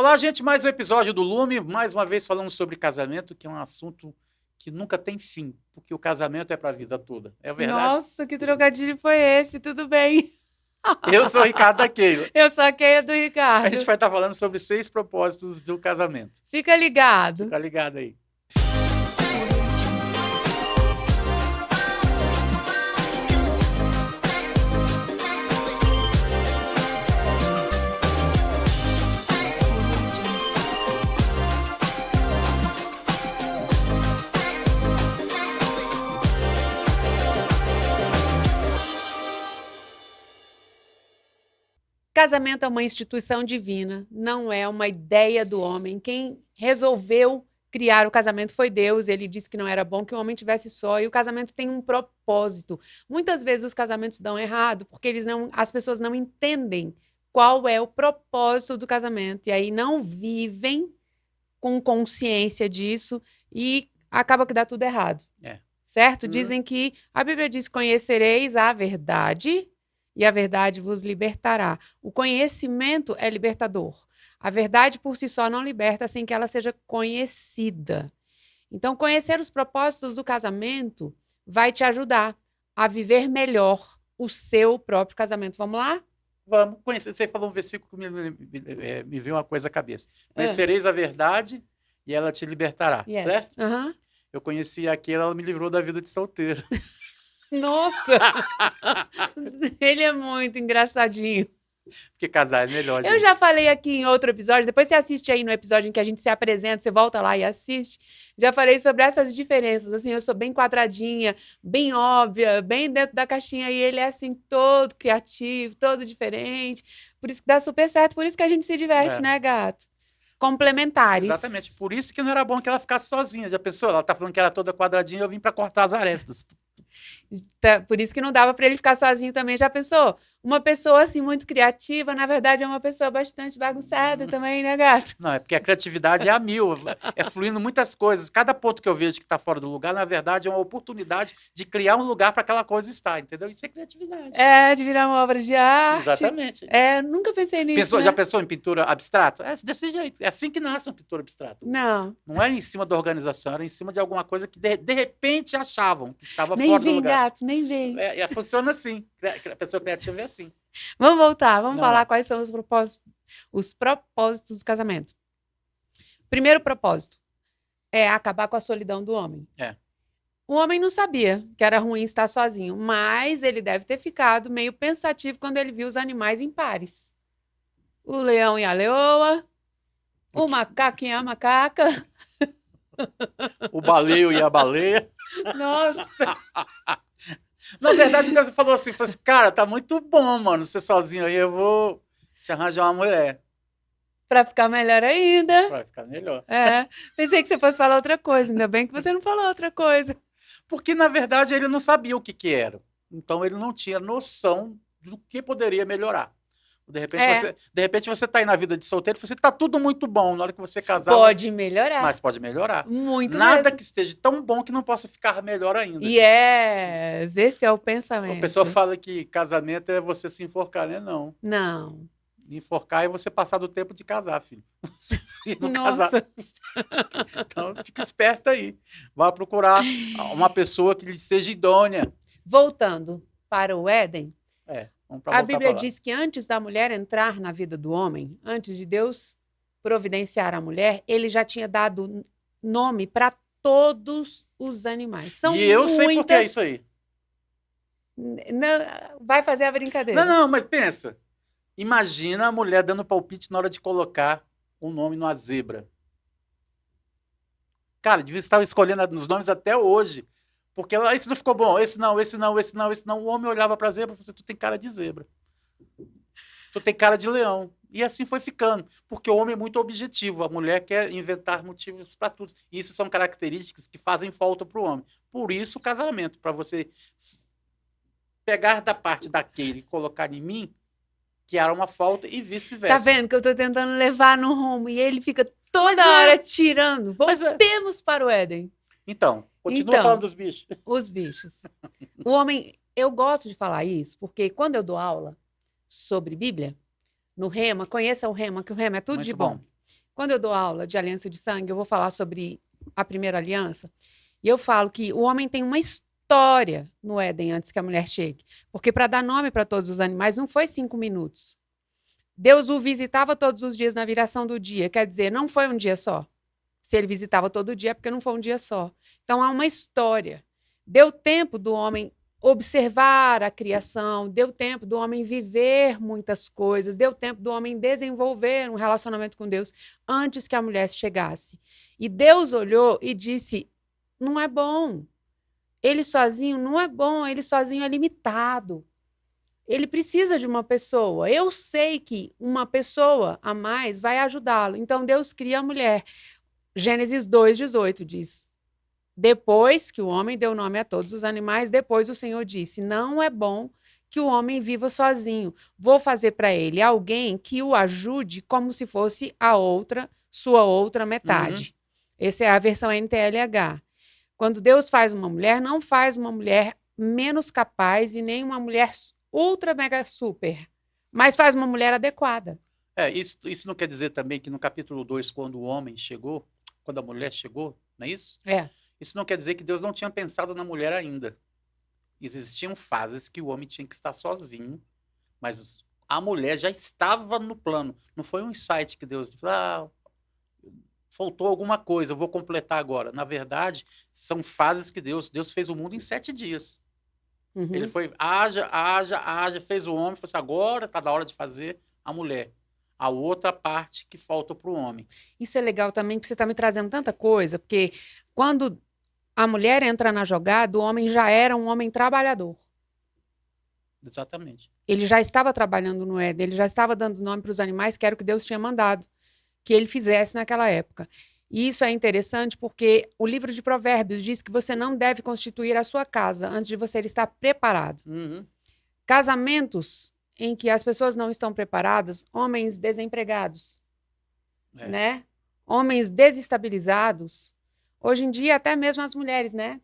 Olá, gente, mais um episódio do Lume, mais uma vez falando sobre casamento, que é um assunto que nunca tem fim, porque o casamento é para a vida toda, é verdade? Nossa, que trocadilho foi esse? Tudo bem? Eu sou o Ricardo da Keila. Eu sou a Keia do A Ricardo. gente vai estar falando sobre 6 propósitos do casamento. Fica ligado. Fica ligado aí. Casamento é uma instituição divina, não é uma ideia do homem. Quem resolveu criar o casamento foi Deus. Ele disse que não era bom que o homem tivesse só, e o casamento tem um propósito. Muitas vezes os casamentos dão errado porque as pessoas não entendem qual é o propósito do casamento, e aí não vivem com consciência disso e acaba que dá tudo errado. Certo? Dizem que a Bíblia diz: conhecereis a verdade e a verdade vos libertará. O conhecimento é libertador. A verdade por si só não liberta sem que ela seja conhecida. Então, conhecer os propósitos do casamento vai te ajudar a viver melhor o seu próprio casamento. Vamos lá? Vamos conhecer. Você falou um versículo que me veio uma coisa à cabeça. Conhecereis a verdade e ela te libertará, certo? Eu conheci aquela, ela me livrou da vida de solteiro. Nossa! Ele é muito engraçadinho. Porque casar é melhor, gente. Eu já falei aqui em outro episódio, depois você assiste aí no episódio em que a gente se apresenta, você volta lá e assiste. Já falei sobre essas diferenças, assim, eu sou bem quadradinha, bem óbvia, bem dentro da caixinha, e ele é assim, todo criativo, todo diferente. Por isso que dá super certo, por isso que a gente se diverte, né, gato? Complementares. Exatamente, por isso que não era bom que ela ficasse sozinha. Já pensou? Ela tá falando que era toda quadradinha e eu vim para cortar as arestas. Por isso que não dava para ele ficar sozinho também. Já pensou? Uma pessoa assim muito criativa, na verdade é uma pessoa bastante bagunçada também, né, gato? Não, é porque a criatividade é a mil, é fluindo muitas coisas. Cada ponto que eu vejo que está fora do lugar, na verdade, é uma oportunidade de criar um lugar para aquela coisa estar, entendeu? Isso é criatividade. É, de virar uma obra de arte. Exatamente. É, nunca pensei nisso. Né? Já pensou em pintura abstrata? É desse jeito. É assim que nasce uma pintura abstrata. Não. Não era em cima da organização, era em cima de alguma coisa que de repente achavam que estava nem fora vem, do lugar. Gato, nem vem. Funciona assim. A pessoa criativa é assim. Vamos voltar, vamos falar quais são os propósitos do casamento. Primeiro propósito é acabar com a solidão do homem. O homem não sabia que era ruim estar sozinho, mas ele deve ter ficado meio pensativo quando ele viu os animais em pares. O leão e a leoa, o macaco e a macaca. O baleio e a baleia. Nossa! Na verdade, Deus falou assim, cara, tá muito bom, mano, você sozinho aí, eu vou te arranjar uma mulher. Pra ficar melhor ainda. Pra ficar melhor. Pensei que você fosse falar outra coisa, ainda bem que você não falou outra coisa. Porque, na verdade, ele não sabia o que era. Então, ele não tinha noção do que poderia melhorar. De repente você tá aí na vida de solteiro, você tá tudo muito bom. Na hora que você casar... Pode melhorar. Mas pode melhorar. Muito Nada mesmo. que esteja tão bom que não possa ficar melhor ainda. Yes! Esse é o pensamento. A pessoa fala que casamento é você se enforcar, né? Não. Não. Enforcar é você passar do tempo de casar, filho. E não Nossa. casar. Então, fica esperto aí. Vá procurar uma pessoa que lhe seja idônea. Voltando para o Éden, a Bíblia diz que antes da mulher entrar na vida do homem, antes de Deus providenciar a mulher, ele já tinha dado nome para todos os animais. São e eu sei por que é isso aí. Não, vai fazer a brincadeira. Não, mas pensa. Imagina a mulher dando palpite na hora de colocar um nome numa zebra. Cara, devia estar escolhendo os nomes até hoje. Porque esse não ficou bom, esse não. O homem olhava para a zebra e falou assim, tu tem cara de zebra. Tu tem cara de leão. E assim foi ficando. Porque o homem é muito objetivo. A mulher quer inventar motivos para tudo. E isso são características que fazem falta para o homem. Por isso o casamento. Para você pegar da parte daquele e colocar em mim, que era uma falta e vice-versa. Tá vendo que eu tô tentando levar no rumo e ele fica toda hora tirando. Voltemos para o Éden. Então, continua falando dos bichos. Os bichos. O homem, eu gosto de falar isso, porque quando eu dou aula sobre Bíblia, no Rema, conheça o Rema, que o Rema é tudo muito de bom. Quando eu dou aula de aliança de sangue, eu vou falar sobre a primeira aliança, e eu falo que o homem tem uma história no Éden antes que a mulher chegue. Porque para dar nome para todos os animais não foi 5 minutos. Deus o visitava todos os dias na viração do dia. Quer dizer, não foi um dia só. Se ele visitava todo dia, é porque não foi um dia só. Então há uma história. Deu tempo do homem observar a criação, deu tempo do homem viver muitas coisas, deu tempo do homem desenvolver um relacionamento com Deus antes que a mulher chegasse. E Deus olhou e disse: não é bom. Ele sozinho não é bom, ele sozinho é limitado. Ele precisa de uma pessoa. Eu sei que uma pessoa a mais vai ajudá-lo. Então Deus cria a mulher. Gênesis 2:18 diz: depois que o homem deu nome a todos os animais, depois o Senhor disse: não é bom que o homem viva sozinho. Vou fazer para ele alguém que o ajude como se fosse sua outra metade. Essa é a versão NTLH. Quando Deus faz uma mulher, não faz uma mulher menos capaz e nem uma mulher ultra, mega, super, mas faz uma mulher adequada. Isso não quer dizer também que no capítulo 2, quando o homem chegou, quando a mulher chegou, não é isso? Isso não quer dizer que Deus não tinha pensado na mulher ainda. Existiam fases que o homem tinha que estar sozinho, mas a mulher já estava no plano. Não foi um insight que Deus falou: faltou alguma coisa, eu vou completar agora. Na verdade, são fases que Deus fez o mundo em 7 dias. Ele foi, haja, fez o homem, falou assim: agora está na hora de fazer a mulher. A outra parte que falta para o homem. Isso é legal também, porque você está me trazendo tanta coisa, porque quando a mulher entra na jogada, o homem já era um homem trabalhador. Exatamente. Ele já estava trabalhando no Éden, ele já estava dando nome para os animais, que era o que Deus tinha mandado que ele fizesse naquela época. E isso é interessante porque o livro de Provérbios diz que você não deve constituir a sua casa antes de você estar preparado. Casamentos em que as pessoas não estão preparadas, homens desempregados, né? Homens desestabilizados. Hoje em dia, até mesmo as mulheres, né?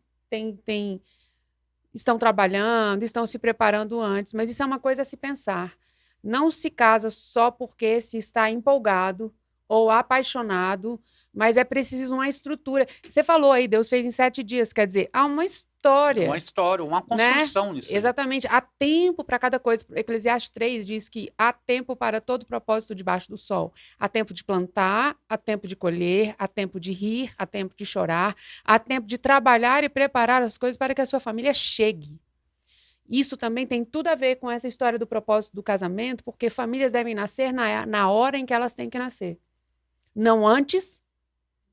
Estão trabalhando, estão se preparando antes, mas isso é uma coisa a se pensar. Não se casa só porque se está empolgado ou apaixonado, mas é preciso uma estrutura. Você falou aí, Deus fez em 7 dias, quer dizer, há uma história. Uma história, uma construção, né? Nisso. Exatamente. Há tempo para cada coisa. Eclesiastes 3 diz que há tempo para todo propósito debaixo do sol. Há tempo de plantar, há tempo de colher, há tempo de rir, há tempo de chorar, há tempo de trabalhar e preparar as coisas para que a sua família chegue. Isso também tem tudo a ver com essa história do propósito do casamento, porque famílias devem nascer na hora em que elas têm que nascer. Não antes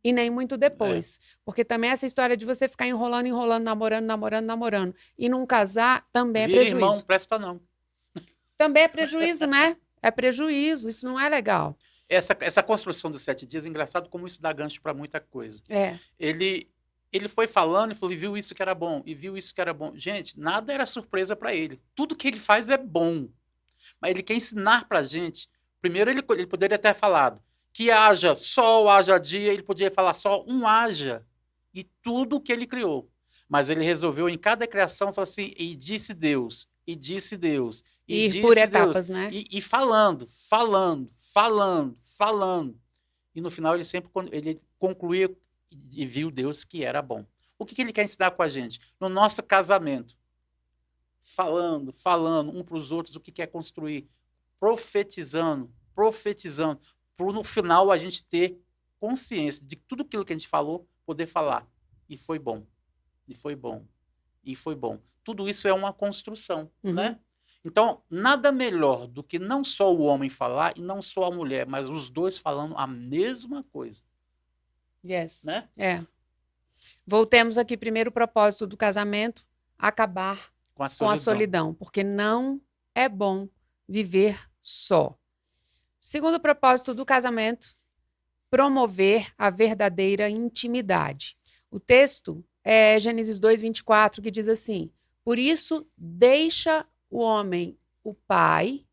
e nem muito depois. Porque também essa história de você ficar enrolando, namorando, e não casar também é prejuízo. Irmão, presta não. Também é prejuízo, né? É prejuízo, isso não é legal. Essa construção dos 7 dias, é engraçado como isso dá gancho para muita coisa. Ele foi falando e falou, e viu isso que era bom, e viu isso que era bom. Gente, nada era surpresa para ele. Tudo que ele faz é bom. Mas ele quer ensinar para a gente. Primeiro, ele poderia ter falado que haja sol, haja dia, ele podia falar só haja, e tudo que ele criou. Mas ele resolveu em cada criação, falar assim, e disse Deus, e disse Deus, e disse por etapas, Deus, né? E falando. E no final ele concluía e viu Deus que era bom. O que ele quer ensinar com a gente? No nosso casamento, falando um para os outros o que quer construir, profetizando, para no final a gente ter consciência de tudo aquilo que a gente falou, poder falar. E foi bom. Tudo isso é uma construção, né? Então, nada melhor do que não só o homem falar e não só a mulher, mas os dois falando a mesma coisa. Yes. Né? Voltemos aqui, primeiro propósito do casamento, acabar com a solidão, porque não é bom viver só. Segundo propósito do casamento, promover a verdadeira intimidade. O texto é Gênesis 2:24, que diz assim: por isso, deixa o homem o pai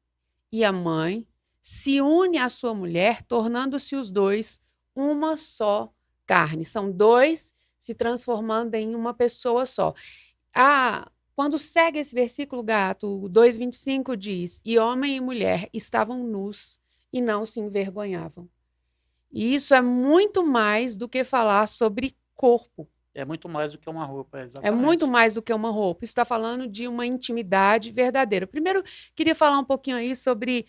e a mãe, se une à sua mulher, tornando-se os dois uma só carne. São dois se transformando em uma pessoa só. Quando segue esse versículo, Gato, 2:25 diz: e homem e mulher estavam nus e não se envergonhavam. E isso é muito mais do que falar sobre corpo. É muito mais do que uma roupa, É exatamente. muito mais do que uma roupa. Isso está falando de uma intimidade verdadeira. Primeiro, queria falar um pouquinho aí sobre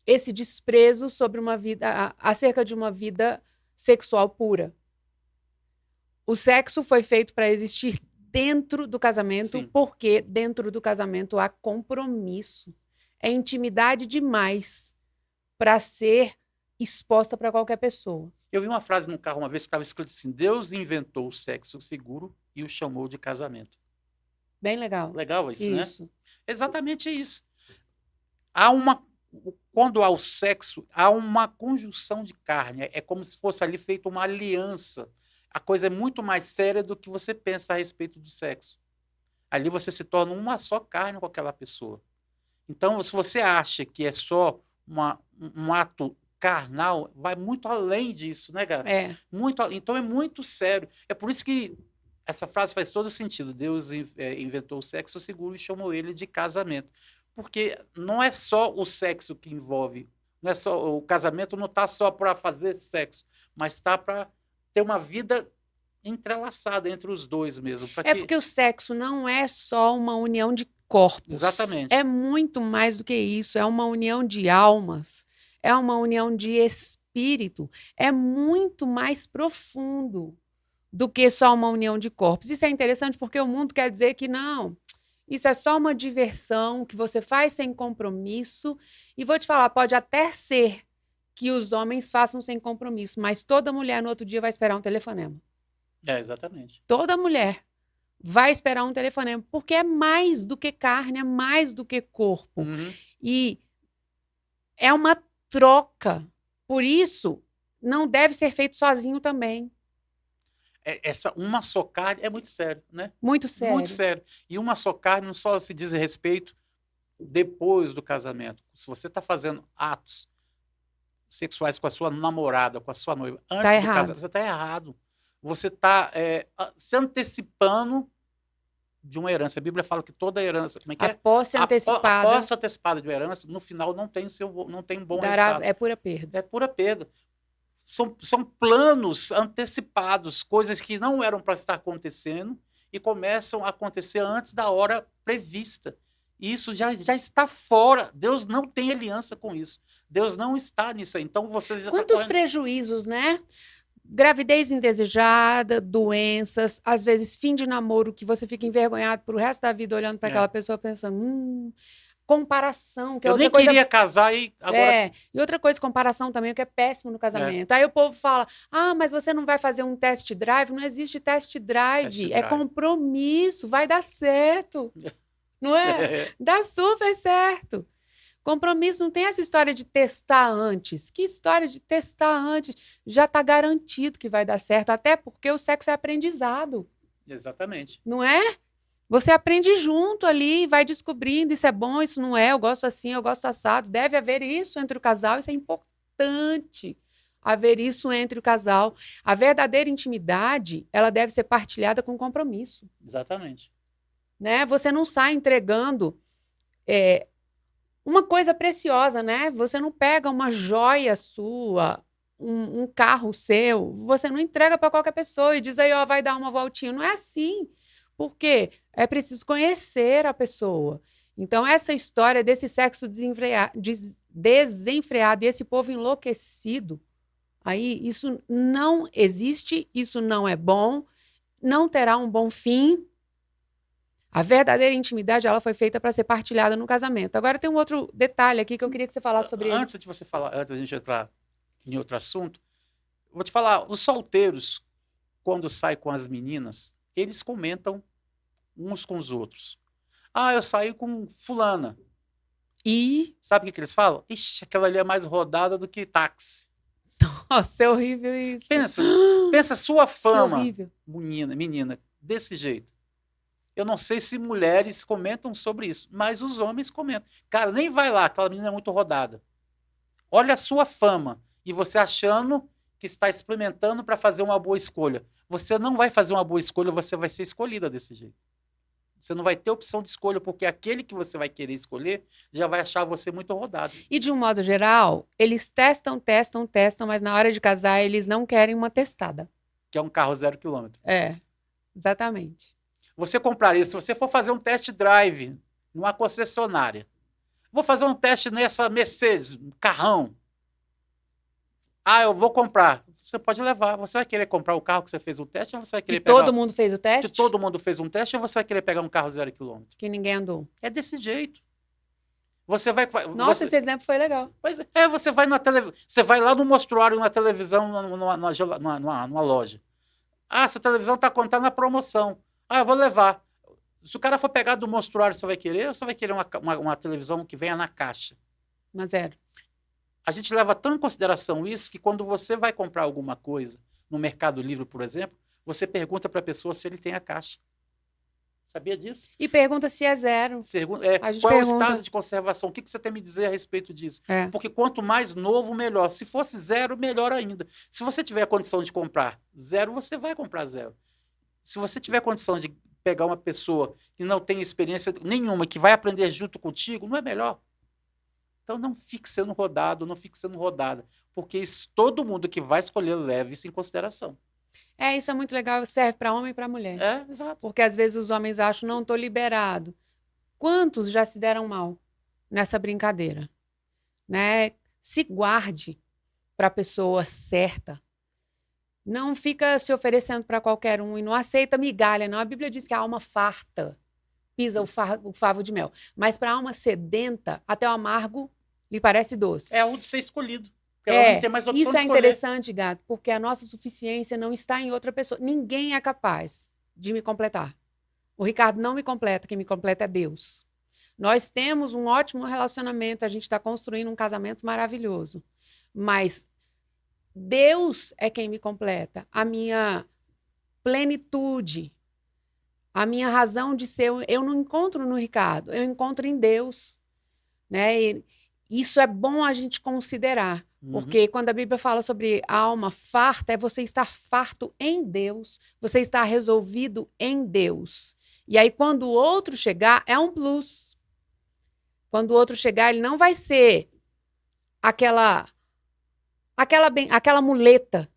esse desprezo sobre uma vida, acerca de uma vida sexual pura. O sexo foi feito para existir dentro do casamento, Sim. porque dentro do casamento há compromisso. É intimidade demais para ser exposta para qualquer pessoa. Eu vi uma frase no carro uma vez que estava escrito assim: Deus inventou o sexo seguro e o chamou de casamento. Bem legal. Legal isso, né? Isso. Exatamente isso. Quando há o sexo, há uma conjunção de carne. É como se fosse ali feita uma aliança. A coisa é muito mais séria do que você pensa a respeito do sexo. Ali você se torna uma só carne com aquela pessoa. Então, se você acha que é só um ato carnal, vai muito além disso, né, cara? É. Então é muito sério. É por isso que essa frase faz todo sentido. Deus inventou o sexo seguro e chamou ele de casamento. Porque não é só o sexo que envolve, não é só o casamento não está só para fazer sexo, mas está para ter uma vida entrelaçada entre os dois mesmo. Porque o sexo não é só uma união de corpos. Exatamente. É muito mais do que isso. É uma união de almas. É uma união de espírito. É muito mais profundo do que só uma união de corpos. Isso é interessante porque o mundo quer dizer que não. Isso é só uma diversão que você faz sem compromisso. E vou te falar, pode até ser que os homens façam sem compromisso, mas toda mulher no outro dia vai esperar um telefonema. Exatamente. Toda mulher vai esperar um telefonema, porque é mais do que carne, é mais do que corpo. Uhum. E é uma troca. Por isso, não deve ser feito sozinho também. Uma só carne é muito sério, né? Muito sério. Muito sério. E uma só carne não só se diz respeito depois do casamento. Se você está fazendo atos sexuais com a sua namorada, com a sua noiva, antes do casamento, você está errado. Você está se antecipando de uma herança. A Bíblia fala que toda herança... Como é que é? A posse antecipada. A posse antecipada de uma herança, no final, não tem um bom resultado. É pura perda. É pura perda. São planos antecipados, coisas que não eram para estar acontecendo e começam a acontecer antes da hora prevista. E isso já está fora. Deus não tem aliança com isso. Deus não está nisso aí. Então, você já Quantos prejuízos, né? Gravidez indesejada, doenças, às vezes fim de namoro que você fica envergonhado pro resto da vida olhando para aquela pessoa pensando... comparação, que é outra coisa. Eu nem queria casar e agora... E outra coisa, comparação também, o que é péssimo no casamento. Aí o povo fala, mas você não vai fazer um test drive? Não existe test drive. É compromisso, vai dar certo. Não é? Dá super certo. Compromisso não tem essa história de testar antes. Que história de testar antes? Já está garantido que vai dar certo, até porque o sexo é aprendizado. Exatamente. Não é? Você aprende junto ali, vai descobrindo, isso é bom, isso não é, eu gosto assim, eu gosto assado. Deve haver isso entre o casal, isso é importante, haver isso entre o casal. A verdadeira intimidade, ela deve ser partilhada com compromisso. Exatamente. Né? Você não sai entregando uma coisa preciosa, né? Você não pega uma joia sua, um carro seu, você não entrega para qualquer pessoa e diz aí, vai dar uma voltinha. Não é assim. Por quê? É preciso conhecer a pessoa. Então, essa história desse sexo desenfreado e esse povo enlouquecido, aí isso não existe, isso não é bom, não terá um bom fim. A verdadeira intimidade, ela foi feita para ser partilhada no casamento. Agora, tem um outro detalhe aqui que eu queria que você falasse sobre ele. Antes da gente entrar em outro assunto, eu vou te falar, os solteiros, quando saem com as meninas, eles comentam uns com os outros. Eu saí com fulana. E sabe o que eles falam? Ixi, aquela ali é mais rodada do que táxi. Nossa, é horrível isso. Pensa sua fama, horrível. menina, desse jeito. Eu não sei se mulheres comentam sobre isso, mas os homens comentam. Cara, nem vai lá, aquela menina é muito rodada. Olha a sua fama. E você achando que está experimentando para fazer uma boa escolha. Você não vai fazer uma boa escolha, você vai ser escolhida desse jeito. Você não vai ter opção de escolha, porque aquele que você vai querer escolher já vai achar você muito rodado. E de um modo geral, eles testam, mas na hora de casar eles não querem uma testada. Que é um carro 0 km. É, exatamente. Você compraria, se você for fazer um test drive numa concessionária, vou fazer um teste nessa Mercedes, um carrão. Ah, eu vou comprar. Você pode levar. Você vai querer comprar o carro que você fez o teste ou você vai querer Que pegar... todo mundo fez o teste? Que todo mundo fez um teste ou você vai querer pegar um carro 0 km? Que ninguém andou. É desse jeito. Você vai... Nossa, esse exemplo foi legal. Pois é, você vai você vai lá no mostruário, na televisão, numa loja. Ah, essa televisão está na promoção. Ah, eu vou levar. Se o cara for pegar do mostruário, você vai querer ou você vai querer uma televisão que venha na caixa? Mas zero. A gente leva tão em consideração isso que quando você vai comprar alguma coisa no Mercado Livre, por exemplo, você pergunta para a pessoa se ele tem a caixa. Sabia disso? E pergunta se é zero. A gente qual é o pergunta. estado de conservação? O que você tem a me dizer a respeito disso? É. Porque quanto mais novo, melhor. Se fosse zero, melhor ainda. Se você tiver a condição de comprar zero, você vai comprar zero. Se você tiver a condição de pegar uma pessoa que não tem experiência nenhuma, que vai aprender junto contigo, não é melhor? Então não fique sendo rodado, não fique sendo rodada. Porque todo mundo que vai escolher leve isso em consideração. Isso é muito legal, serve para homem e para mulher. É, exato. Porque às vezes os homens acham, não, estou liberado. Quantos já se deram mal nessa brincadeira? Né? Se guarde para a pessoa certa. Não fica se oferecendo para qualquer um e não aceita migalha, não. A Bíblia diz que a alma farta pisa o favo de mel. Mas para a alma sedenta, até o amargo lhe parece doce. É o de ser escolhido. Porque ela não tem mais opção isso de é escolher. interessante, Gato, porque a nossa suficiência não está em outra pessoa. Ninguém é capaz de me completar. O Ricardo não me completa, quem me completa é Deus. Nós temos um ótimo relacionamento, a gente está construindo um casamento maravilhoso. Mas Deus é quem me completa. A minha plenitude, a minha razão de ser, eu não encontro no Ricardo, eu encontro em Deus. Né? E isso é bom a gente considerar. Porque quando a Bíblia fala sobre a alma farta, é você estar farto em Deus, você estar resolvido em Deus. E aí, quando o outro chegar, é um plus. Quando o outro chegar, ele não vai ser aquela muleta,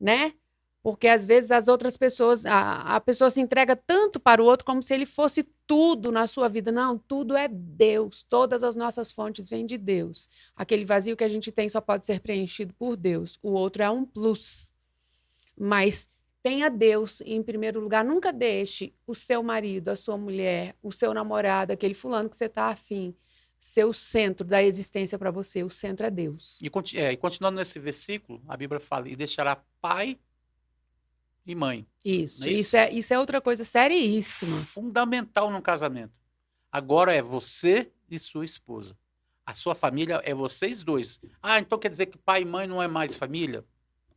né? Porque, às vezes, as outras pessoas, a pessoa se entrega tanto para o outro como se ele fosse tudo na sua vida. Não, tudo é Deus. Todas as nossas fontes vêm de Deus. Aquele vazio que a gente tem só pode ser preenchido por Deus. O outro é um plus. Mas tenha Deus em primeiro lugar. Nunca deixe o seu marido, a sua mulher, o seu namorado, aquele fulano que você está afim, ser o centro da existência para você. O centro é Deus. E continuando nesse versículo, a Bíblia fala, e deixará pai e mãe. Isso, Não é isso? isso é outra coisa seríssima. Fundamental no casamento. Agora é você e sua esposa. A sua família é vocês dois. Ah, então quer dizer que pai e mãe não é mais família?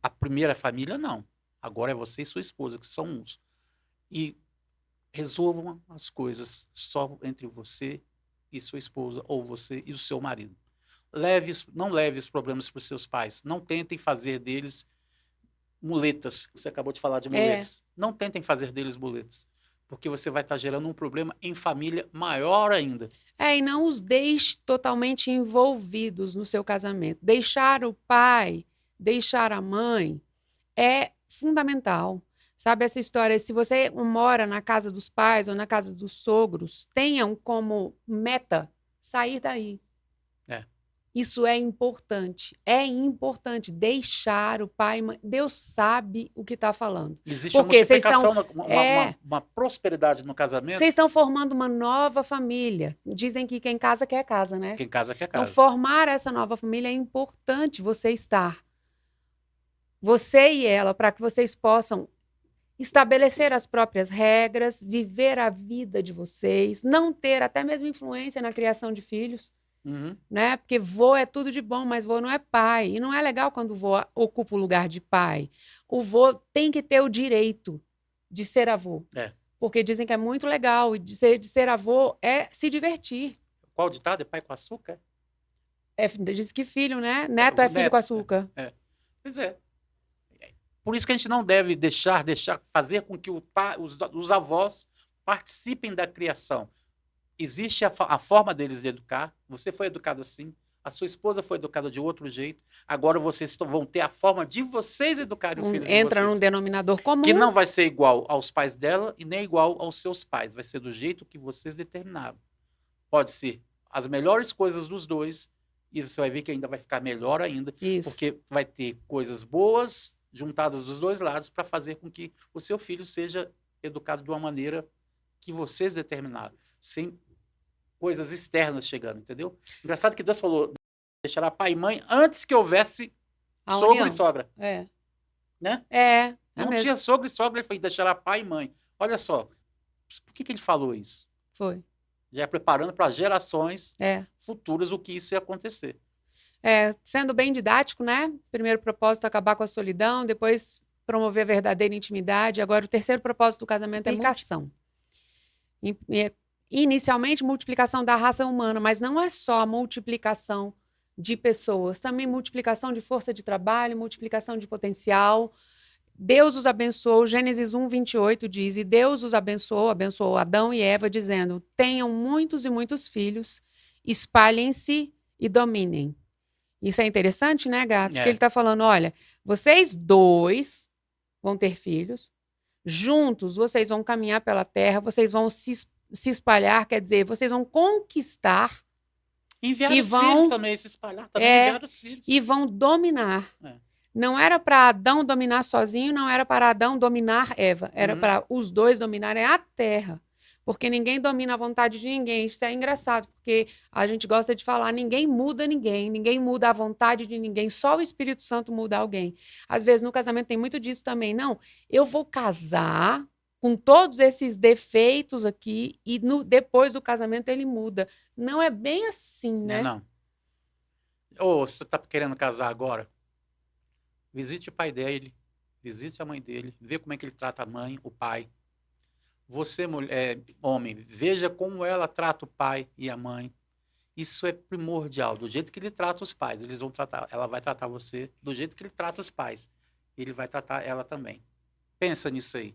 A primeira família, não. Agora é você e sua esposa, que são uns. E resolvam as coisas só entre você e sua esposa, ou você e o seu marido. Não leve os problemas para os seus pais. Não tentem fazer deles muletas. Você acabou de falar de muletas. Não tentem fazer deles muletas. Porque você vai estar gerando um problema em família maior ainda. E não os deixe totalmente envolvidos no seu casamento. Deixar o pai, deixar a mãe é fundamental. Sabe essa história? Se você mora na casa dos pais ou na casa dos sogros, tenham como meta sair daí. Isso é importante. É importante deixar o pai... Deus sabe o que está falando. Existe uma multiplicação, uma prosperidade no casamento. Vocês estão formando uma nova família. Dizem que quem casa quer casa, né? Quem casa quer casa. Então, formar essa nova família é importante você estar. Você e ela, para que vocês possam estabelecer as próprias regras, viver a vida de vocês, não ter até mesmo influência na criação de filhos. Né? Porque vô é tudo de bom, mas vô não é pai. E não é legal quando o vô ocupa o lugar de pai. O vô tem que ter o direito de ser avô. Porque dizem que é muito legal. E de ser avô é se divertir. Qual ditado? É pai com açúcar? Diz que filho, né? Neto é filho com açúcar. Pois é. Por isso que a gente não deve deixar fazer com que os avós Participem da criação. Existe a forma deles de educar. Você foi educado assim. A sua esposa foi educada de outro jeito. Agora vocês vão ter a forma de vocês educarem o filho de Entra num vocês. denominador comum. Que não vai ser igual aos pais dela e nem igual aos seus pais. Vai ser do jeito que vocês determinaram. Pode ser as melhores coisas dos dois e você vai ver que ainda vai ficar melhor ainda. Isso. Porque vai ter coisas boas juntadas dos dois lados para fazer com que o seu filho seja educado de uma maneira que vocês determinaram. Sem coisas externas chegando, entendeu? Engraçado que Deus falou, deixará pai e mãe antes que houvesse A sogro união. e sogra, É. né? É Não mesmo. tinha sogro e sogra, ele foi deixará pai e mãe. Olha só, por que ele falou isso? Foi. Já é preparando para gerações É. futuras o que isso ia acontecer. Sendo bem didático, né? Primeiro propósito, acabar com a solidão, depois promover a verdadeira intimidade. Agora, o terceiro propósito do casamento é multiplicação. Inicialmente, multiplicação da raça humana, mas não é só a multiplicação de pessoas, também multiplicação de força de trabalho, multiplicação de potencial. Deus os abençoou, Gênesis 1:28 diz, e Deus os abençoou Adão e Eva, dizendo, tenham muitos e muitos filhos, espalhem-se e dominem. Isso é interessante, né, Gato? Porque ele está falando, olha, vocês dois vão ter filhos, juntos vocês vão caminhar pela terra, vocês vão se espalhar, quer dizer, vocês vão conquistar. Enviar os filhos também, se espalhar também, enviar os filhos. E vão dominar. Não era para Adão dominar sozinho, não era para Adão dominar Eva, era para os dois dominarem a terra. Porque ninguém domina a vontade de ninguém. Isso é engraçado, porque a gente gosta de falar, ninguém muda ninguém, ninguém muda a vontade de ninguém, só o Espírito Santo muda alguém. Às vezes no casamento tem muito disso também. Não, eu vou casar com todos esses defeitos aqui e depois do casamento ele muda. Não é bem assim, né? Não. Ou você está querendo casar agora? Visite o pai dele, visite a mãe dele, vê como é que ele trata a mãe, o pai. Você, mulher, homem, veja como ela trata o pai e a mãe. Isso é primordial. Do jeito que ele trata os pais, ela vai tratar você do jeito que ele trata os pais. Ele vai tratar ela também. Pensa nisso aí.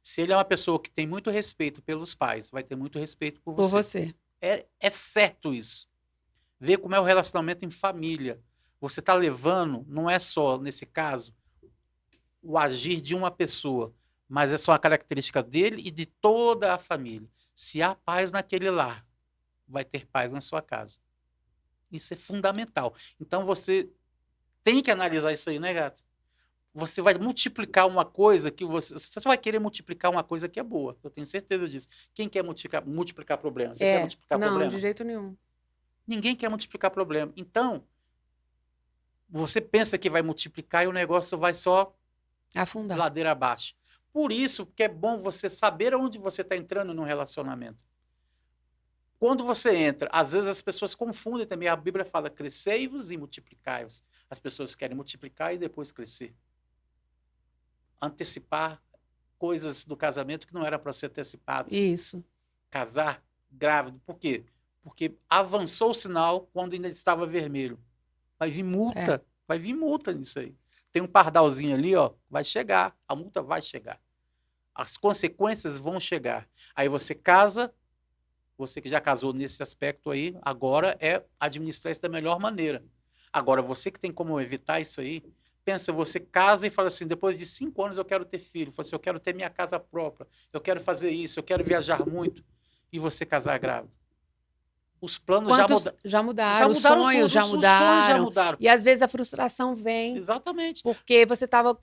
Se ele é uma pessoa que tem muito respeito pelos pais, vai ter muito respeito por você. É certo isso. Vê como é o relacionamento em família. Você está levando, não é só, nesse caso, o agir de uma pessoa, mas é só a característica dele e de toda a família. Se há paz naquele lar, vai ter paz na sua casa. Isso é fundamental. Então você tem que analisar isso aí, né, gato? Você vai multiplicar uma coisa que você só vai querer multiplicar uma coisa que é boa. Eu tenho certeza disso. Quem quer multiplicar problemas? Você quer multiplicar problema? Não, de jeito nenhum. Ninguém quer multiplicar problema. Então, você pensa que vai multiplicar e o negócio vai só afundar, ladeira abaixo. Por isso que é bom você saber aonde você está entrando num relacionamento. Quando você entra, às vezes as pessoas confundem também. A Bíblia fala, crescei-vos e multiplicai-vos. As pessoas querem multiplicar e depois crescer. Antecipar coisas do casamento que não eram para ser antecipadas. Isso. Casar grávido. Por quê? Porque avançou o sinal quando ainda estava vermelho. Vai vir multa. Vai vir multa nisso aí. Tem um pardalzinho ali, ó, vai chegar. A multa vai chegar. As consequências vão chegar. Aí você casa, você que já casou nesse aspecto aí, agora é administrar isso da melhor maneira. Agora, você que tem como evitar isso aí, pensa, você casa e fala assim, depois de 5 anos eu quero ter filho, fala assim, eu quero ter minha casa própria, eu quero fazer isso, eu quero viajar muito, e você casar grávido. Os planos já mudaram, os sonhos já mudaram. E às vezes a frustração vem. Exatamente. Porque você estava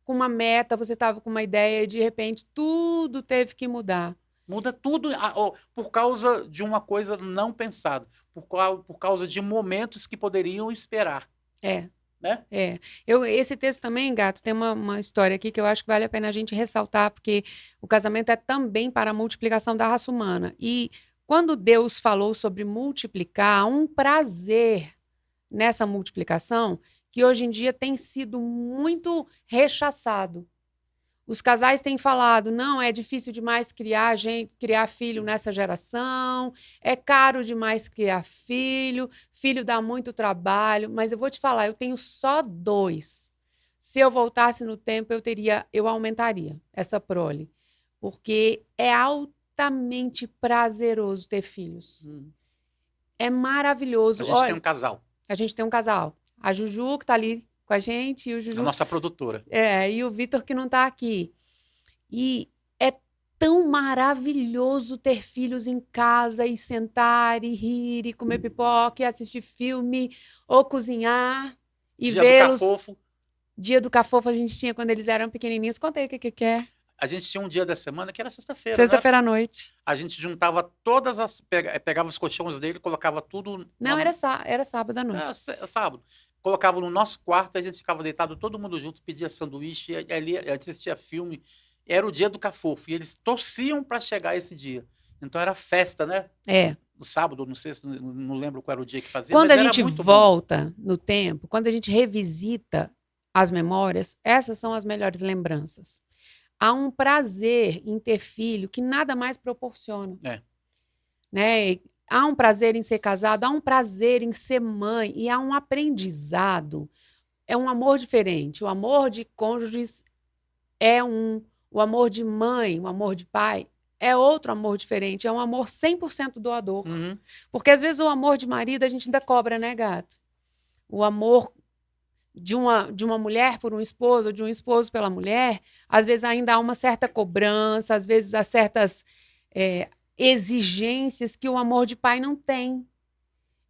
com uma meta, você estava com uma ideia e de repente tudo teve que mudar. Muda tudo por causa de uma coisa não pensada, por causa de momentos que poderiam esperar. Né? Esse texto também, Gato, tem uma história aqui que eu acho que vale a pena a gente ressaltar, porque o casamento é também para a multiplicação da raça humana. E quando Deus falou sobre multiplicar, há um prazer nessa multiplicação que hoje em dia tem sido muito rechaçado. Os casais têm falado, não, é difícil demais criar filho nessa geração, é caro demais criar filho dá muito trabalho, mas eu vou te falar, eu tenho só 2. Se eu voltasse no tempo, eu aumentaria essa prole, porque é altamente prazeroso ter filhos. É maravilhoso. A gente tem um casal. A gente tem um casal. A Juju, que tá ali com a gente, e o Juju. A nossa produtora. E o Vitor, que não tá aqui. E é tão maravilhoso ter filhos em casa e sentar e rir e comer pipoca e assistir filme ou cozinhar e vê-los. Dia do Cafofo. Dia do Cafofo a gente tinha quando eles eram pequenininhos. Conta aí o que é. A gente tinha um dia da semana que era sexta-feira. Sexta-feira à noite. A gente juntava todas as... Pegava os colchões dele, colocava tudo... Não, era sábado à noite. Sábado. Colocava no nosso quarto, a gente ficava deitado todo mundo junto, pedia sanduíche, e ali assistia filme. Era o dia do Cafofo. E eles torciam para chegar esse dia. Então era festa, né? No sábado, não sei, não lembro qual era o dia que fazia. Quando a gente volta no tempo, quando a gente revisita as memórias, essas são as melhores lembranças. Há um prazer em ter filho que nada mais proporciona. Né? Há um prazer em ser casado, há um prazer em ser mãe e há um aprendizado. É um amor diferente. O amor de cônjuges é o amor de mãe, o amor de pai é outro amor diferente. É um amor 100% doador. Porque às vezes o amor de marido a gente ainda cobra, né, gato? O amor de uma mulher por um esposo, ou de um esposo pela mulher, às vezes ainda há uma certa cobrança, às vezes há certas exigências que o amor de pai não tem.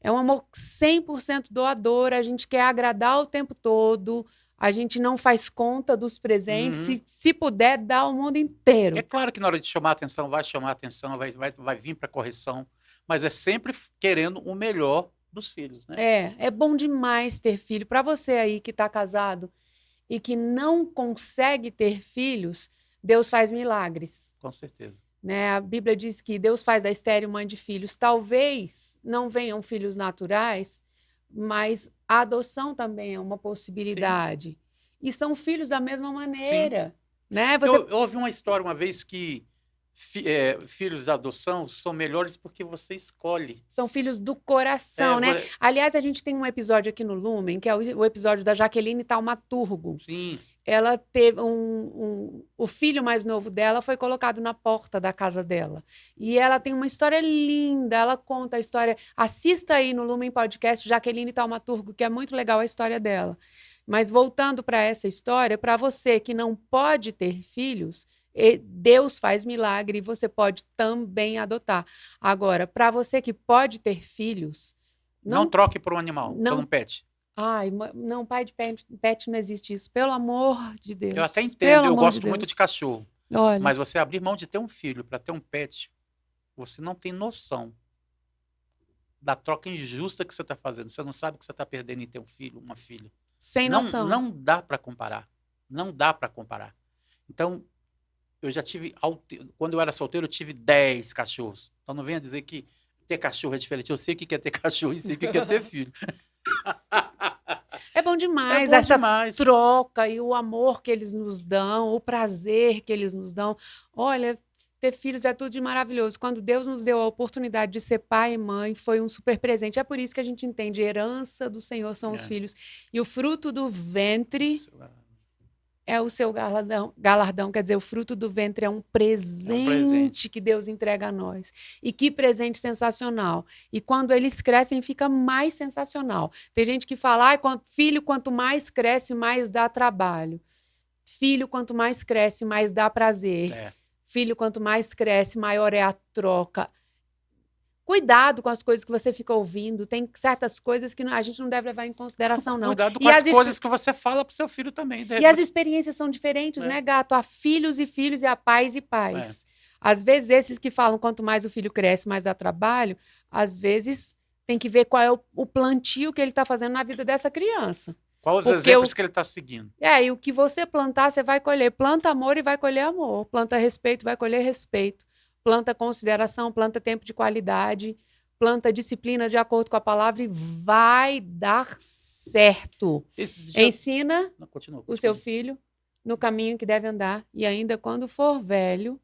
É um amor 100% doador, a gente quer agradar o tempo todo, a gente não faz conta dos presentes, se puder, dá o mundo inteiro. É claro que na hora de chamar a atenção, vai vir para correção, mas é sempre querendo o melhor dos filhos, né? É bom demais ter filho. Para você aí que está casado e que não consegue ter filhos, Deus faz milagres. Com certeza. Né? A Bíblia diz que Deus faz da estéril mãe de filhos. Talvez não venham filhos naturais, mas a adoção também é uma possibilidade. Sim. E são filhos da mesma maneira. Né? Eu ouvi uma história uma vez que filhos da adoção são melhores porque você escolhe. São filhos do coração, né? Aliás, a gente tem um episódio aqui no Lumen, que é o episódio da Jaqueline Taumaturgo. Sim. Ela teve o filho mais novo dela foi colocado na porta da casa dela. E ela tem uma história linda, ela conta a história. Assista aí no Lumen Podcast, Jaqueline Taumaturgo, que é muito legal a história dela. Mas voltando para essa história, para você que não pode ter filhos, Deus faz milagre e você pode também adotar. Agora, para você que pode ter filhos... Não troque por um animal, por um pet. Ai, não, pai de pet não existe isso. Pelo amor de Deus. Eu até entendo, eu gosto muito de cachorro. Olha. Mas você abrir mão de ter um filho para ter um pet, você não tem noção da troca injusta que você está fazendo. Você não sabe que você está perdendo em ter um filho, uma filha. Sem noção. Não dá para comparar. Não dá para comparar. Então, eu já tive... Quando eu era solteiro, eu tive 10 cachorros. Então, não venha dizer que ter cachorro é diferente. Eu sei o que é ter cachorro e sei o que é ter filho. É bom demais essa troca e o amor que eles nos dão, o prazer que eles nos dão. Olha, ter filhos é tudo de maravilhoso. Quando Deus nos deu a oportunidade de ser pai e mãe, foi um super presente. É por isso que a gente entende, a herança do Senhor são os filhos. E o fruto do ventre é o seu galardão. Quer dizer, o fruto do ventre é um presente que Deus entrega a nós. E que presente sensacional. E quando eles crescem, fica mais sensacional. Tem gente que fala, filho, quanto mais cresce, mais dá trabalho. Filho, quanto mais cresce, mais dá prazer. Filho, quanto mais cresce, maior é a troca. Cuidado com as coisas que você fica ouvindo. Tem certas coisas que a gente não deve levar em consideração, não. Cuidado com as coisas que você fala para o seu filho também. E as experiências são diferentes, né, gato? Há filhos e filhos e há pais e pais. Às vezes, esses que falam quanto mais o filho cresce, mais dá trabalho, às vezes tem que ver qual é o plantio que ele está fazendo na vida dessa criança. Quais os exemplos que ele está seguindo? E o que você plantar, você vai colher. Planta amor e vai colher amor. Planta respeito, vai colher respeito. Planta consideração, planta tempo de qualidade, planta disciplina de acordo com a palavra e vai dar certo. Ensina o seu filho no caminho que deve andar e ainda quando for velho,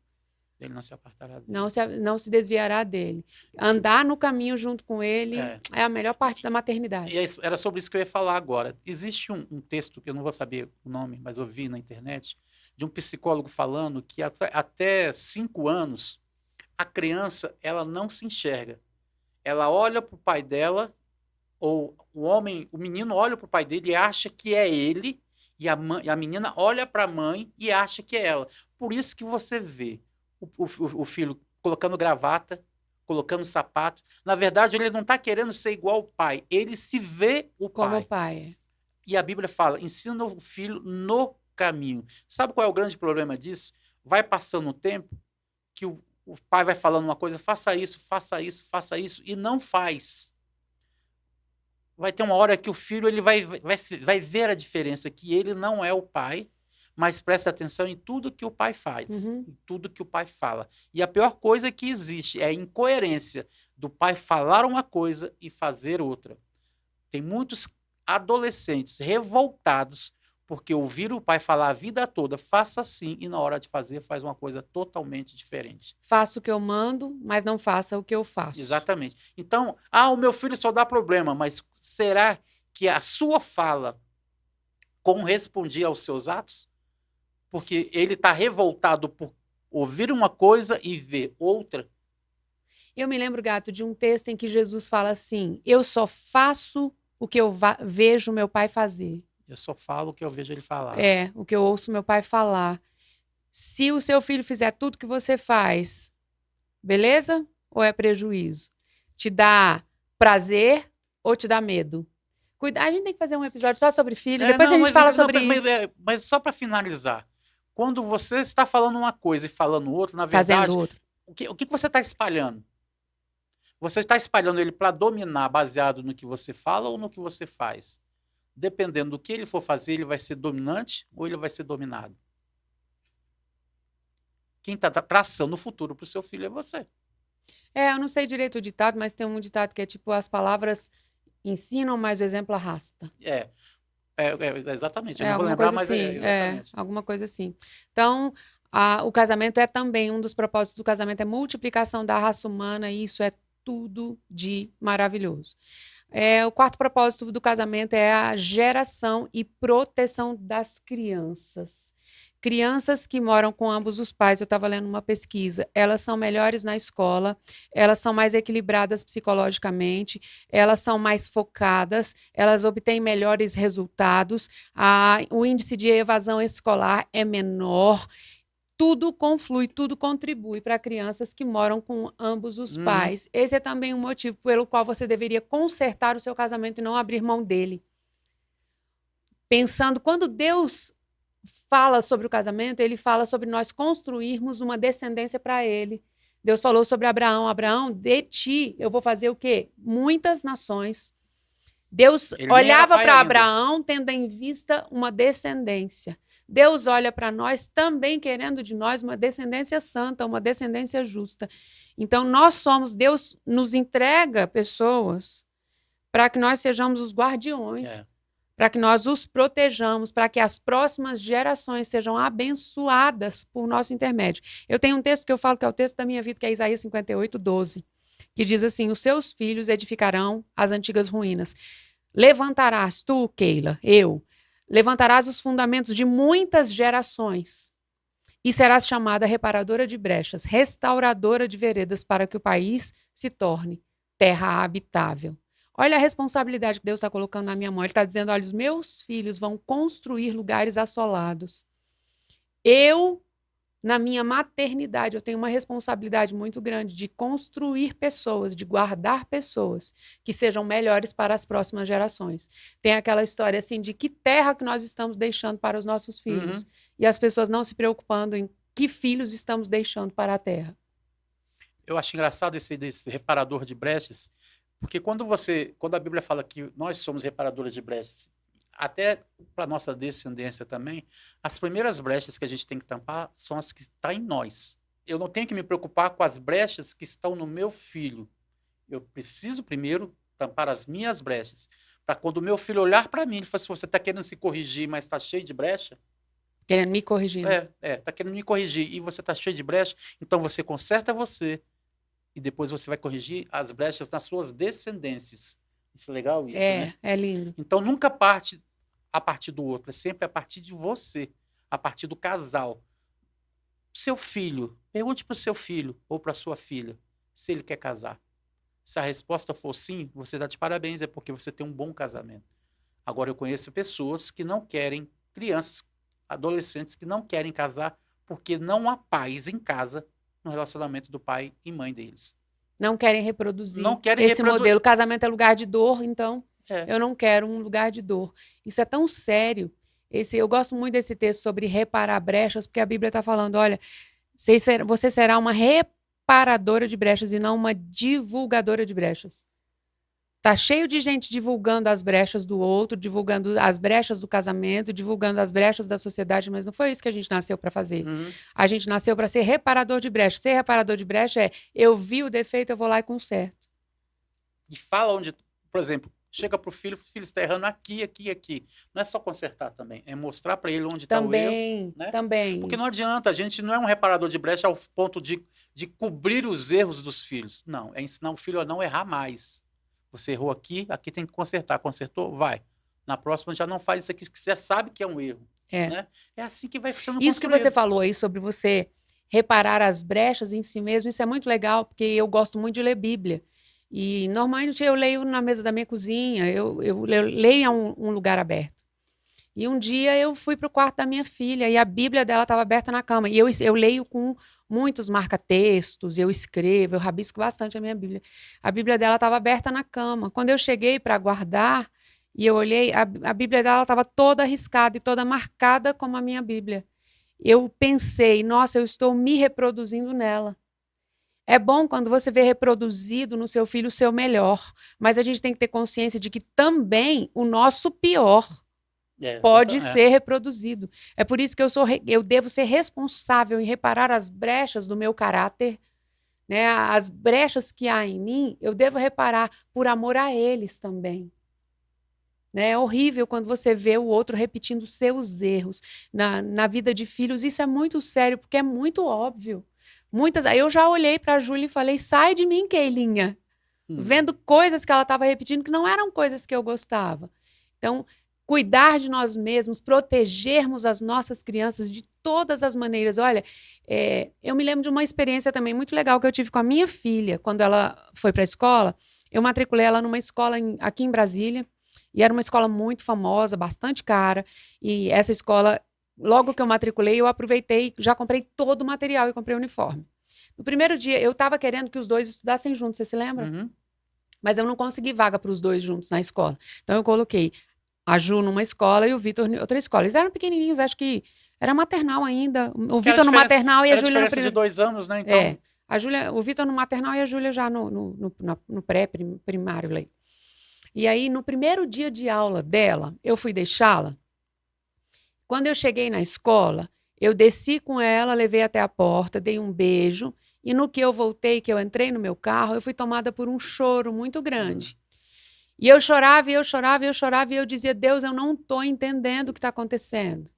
ele não se apartará dele. Não se desviará dele. Andar no caminho junto com ele é a melhor parte da maternidade. E era sobre isso que eu ia falar agora. Existe um texto, que eu não vou saber o nome, mas eu vi na internet, de um psicólogo falando que até 5 anos A criança, ela não se enxerga. Ela olha para o pai dela, ou o menino olha para o pai dele e acha que é ele, e a menina olha para a mãe e acha que é ela. Por isso que você vê o filho colocando gravata, colocando sapato. Na verdade, ele não está querendo ser igual ao pai. Ele se vê o Como o pai. pai. E a Bíblia fala, ensina o filho no caminho. Sabe qual é o grande problema disso? Vai passando o tempo que o pai vai falando uma coisa, faça isso, faça isso, faça isso, e não faz. Vai ter uma hora que o filho ele vai ver a diferença, que ele não é o pai, mas presta atenção em tudo que o pai faz, em tudo que o pai fala. E a pior coisa que existe é a incoerência do pai falar uma coisa e fazer outra. Tem muitos adolescentes revoltados porque ouviram o pai falar a vida toda, faça assim, e na hora de fazer faz uma coisa totalmente diferente. Faça o que eu mando, mas não faça o que eu faço. Exatamente. Então, o meu filho só dá problema, mas será que a sua fala correspondia aos seus atos? Porque ele está revoltado por ouvir uma coisa e ver outra. Eu me lembro, Gato, de um texto em que Jesus fala assim: eu só faço o que eu vejo meu pai fazer. Eu só falo o que eu vejo ele falar. O que eu ouço meu pai falar. Se o seu filho fizer tudo que você faz, beleza? Ou é prejuízo? Te dá prazer ou te dá medo? A gente tem que fazer um episódio só sobre filho, depois a gente fala sobre isso. Mas só para finalizar, quando você está falando uma coisa e falando outra, na verdade, fazendo outro. O que você está espalhando? Você está espalhando ele para dominar baseado no que você fala ou no que você faz? Dependendo do que ele for fazer, ele vai ser dominante ou ele vai ser dominado? Quem está traçando o futuro para o seu filho é você. Eu não sei direito o ditado, mas tem um ditado que é tipo: as palavras ensinam, mas o exemplo arrasta. Exatamente. Eu não vou lembrar, mas assim, exatamente. Alguma coisa assim. Então, o casamento é também, um dos propósitos do casamento é multiplicação da raça humana, e isso é tudo de maravilhoso. O quarto propósito do casamento é a geração e proteção das crianças. Crianças que moram com ambos os pais, eu estava lendo uma pesquisa, elas são melhores na escola, elas são mais equilibradas psicologicamente, elas são mais focadas, elas obtêm melhores resultados, o índice de evasão escolar é menor. Tudo conflui, tudo contribui para crianças que moram com ambos os pais. Esse é também um motivo pelo qual você deveria consertar o seu casamento e não abrir mão dele. Pensando, quando Deus fala sobre o casamento, ele fala sobre nós construirmos uma descendência para ele. Deus falou sobre Abraão: Abraão, de ti eu vou fazer o quê? Muitas nações. Deus olhava para Abraão tendo em vista uma descendência. Deus olha para nós também querendo de nós uma descendência santa, uma descendência justa. Então, Deus nos entrega pessoas para que nós sejamos os guardiões, para que nós os protejamos, para que as próximas gerações sejam abençoadas por nosso intermédio. Eu tenho um texto que eu falo que é o texto da minha vida, que é Isaías 58:12, que diz assim: os seus filhos edificarão as antigas ruínas. Levantarás tu, Keila, levantarás os fundamentos de muitas gerações e serás chamada reparadora de brechas, restauradora de veredas, para que o país se torne terra habitável. Olha a responsabilidade que Deus está colocando na minha mão. Ele está dizendo: olha, os meus filhos vão construir lugares assolados. Na minha maternidade, eu tenho uma responsabilidade muito grande de construir pessoas, de guardar pessoas que sejam melhores para as próximas gerações. Tem aquela história assim de que terra que nós estamos deixando para os nossos filhos. E as pessoas não se preocupando em que filhos estamos deixando para a terra. Eu acho engraçado esse reparador de brechas, porque quando a Bíblia fala que nós somos reparadores de brechas, até para a nossa descendência também, as primeiras brechas que a gente tem que tampar são as que estão em nós. Eu não tenho que me preocupar com as brechas que estão no meu filho. Eu preciso primeiro tampar as minhas brechas, para quando o meu filho olhar para mim, ele falar: se você está querendo se corrigir, mas está cheio de brecha. Querendo me corrigir. Está querendo me corrigir e você está cheio de brecha, então você conserta você e depois você vai corrigir as brechas nas suas descendências. Isso é legal, isso, né? É lindo. Então nunca parte a partir do outro, é sempre a partir de você, a partir do casal. Seu filho, pergunte para o seu filho ou para sua filha se ele quer casar. Se a resposta for sim, você dá de parabéns, é porque você tem um bom casamento. Agora, eu conheço pessoas que não querem, crianças, adolescentes que não querem casar porque não há paz em casa no relacionamento do pai e mãe deles. Não querem reproduzir Não querem esse modelo. Casamento é lugar de dor, então É. eu não quero um lugar de dor. Isso é tão sério. Eu gosto muito desse texto sobre reparar brechas, porque a Bíblia está falando, olha, você será uma reparadora de brechas e não uma divulgadora de brechas. Tá cheio de gente divulgando as brechas do outro, divulgando as brechas do casamento, divulgando as brechas da sociedade, mas não foi isso que a gente nasceu para fazer. A gente nasceu para ser reparador de brecha. Ser reparador de brecha é, eu vi o defeito, eu vou lá e conserto. E fala onde, por exemplo, chega pro filho, o filho está errando aqui, aqui, aqui. Não é só consertar também, é mostrar para ele onde está o erro. Né? Também. Porque não adianta, a gente não é um reparador de brecha ao ponto de cobrir os erros dos filhos. Não, é ensinar o filho a não errar mais. Você errou aqui, aqui tem que consertar. Consertou? Vai. Na próxima já não faz isso aqui, que você sabe que é um erro. Né? É assim que vai sendo Isso construído. que você falou aí sobre você reparar as brechas em si mesmo, isso é muito legal, porque eu gosto muito de ler Bíblia. E normalmente eu leio na mesa da minha cozinha, eu leio em um lugar aberto. E um dia eu fui para o quarto da minha filha e a Bíblia dela estava aberta na cama. E eu leio com muitos marca-textos, eu escrevo, eu rabisco bastante a minha Bíblia. A Bíblia dela estava aberta na cama. Quando eu cheguei para guardar e eu olhei, a Bíblia dela estava toda riscada e toda marcada como a minha Bíblia. Eu pensei, nossa, eu estou me reproduzindo nela. É bom quando você vê reproduzido no seu filho o seu melhor, mas a gente tem que ter consciência de que também o nosso pior pode ser reproduzido. É por isso que eu devo ser responsável em reparar as brechas do meu caráter, né? As brechas que há em mim, eu devo reparar por amor a eles também. Né? É horrível quando você vê o outro repetindo seus erros na vida de filhos. Isso é muito sério, porque é muito óbvio. Eu já olhei para a Júlia e falei, sai de mim, Keilinha. Vendo coisas que ela estava repetindo que não eram coisas que eu gostava. Então, cuidar de nós mesmos, protegermos as nossas crianças de todas as maneiras. Olha, eu me lembro de uma experiência também muito legal que eu tive com a minha filha, quando ela foi para a escola. Eu matriculei ela numa escola aqui em Brasília, e era uma escola muito famosa, bastante cara, e essa escola, logo que eu matriculei, eu aproveitei, já comprei todo o material e comprei o uniforme. No primeiro dia, eu estava querendo que os dois estudassem juntos, você se lembra? Mas eu não consegui vaga para os dois juntos na escola. Então, eu coloquei a Ju numa escola e o Vitor em outra escola. Eles eram pequenininhos, acho que era maternal ainda. O Vitor no maternal e a Júlia no primeiro. De 2 anos, né? Então... o Vitor no maternal e a Júlia já no pré-primário. E aí, no primeiro dia de aula dela, eu fui deixá-la. Quando eu cheguei na escola, eu desci com ela, levei até a porta, dei um beijo. E no que eu voltei, que eu entrei no meu carro, eu fui tomada por um choro muito grande. E eu chorava, e eu chorava, e eu chorava, e eu dizia, Deus, eu não estou entendendo o que está acontecendo.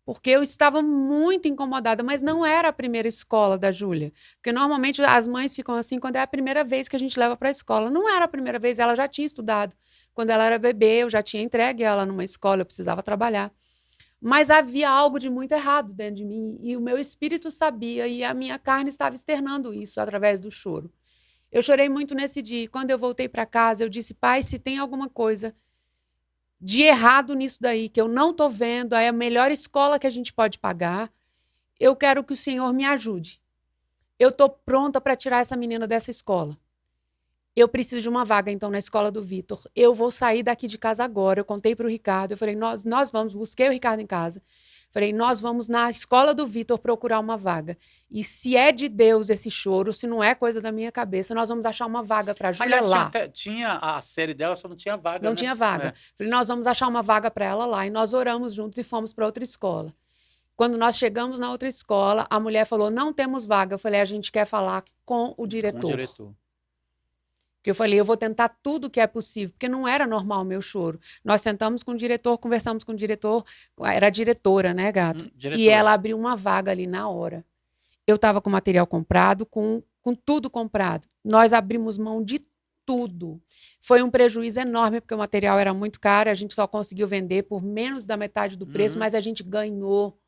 Porque eu estava muito incomodada, mas não era a primeira escola da Júlia. Porque normalmente as mães ficam assim quando é a primeira vez que a gente leva para a escola. Não era a primeira vez, ela já tinha estudado. Quando ela era bebê, eu já tinha entregue ela numa escola, eu precisava trabalhar. Mas havia algo de muito errado dentro de mim, e o meu espírito sabia, e a minha carne estava externando isso através do choro. Eu chorei muito nesse dia. Quando eu voltei para casa, eu disse, pai, se tem alguma coisa de errado nisso daí, que eu não estou vendo, é a melhor escola que a gente pode pagar, eu quero que o Senhor me ajude. Eu estou pronta para tirar essa menina dessa escola. Eu preciso de uma vaga, então, na escola do Vitor. Eu vou sair daqui de casa agora. Eu contei para o Ricardo, eu falei, nós vamos, busquei o Ricardo em casa. Falei, nós vamos na escola do Vitor procurar uma vaga. E se é de Deus esse choro, se não é coisa da minha cabeça, nós vamos achar uma vaga para a Júlia lá. Tinha a série dela, só não tinha vaga, Não tinha vaga. Falei, nós vamos achar uma vaga para ela lá. E nós oramos juntos e fomos para outra escola. Quando nós chegamos na outra escola, a mulher falou, não temos vaga. Eu falei, a gente quer falar com o diretor. Com o diretor. Que eu falei, eu vou tentar tudo que é possível, porque não era normal o meu choro. Nós sentamos com o diretor, conversamos com o diretor, era a diretora, né, gato? E ela abriu uma vaga ali na hora. Eu estava com material comprado, com tudo comprado. Nós abrimos mão de tudo. Foi um prejuízo enorme, porque o material era muito caro, a gente só conseguiu vender por menos da metade do preço, mas a gente ganhou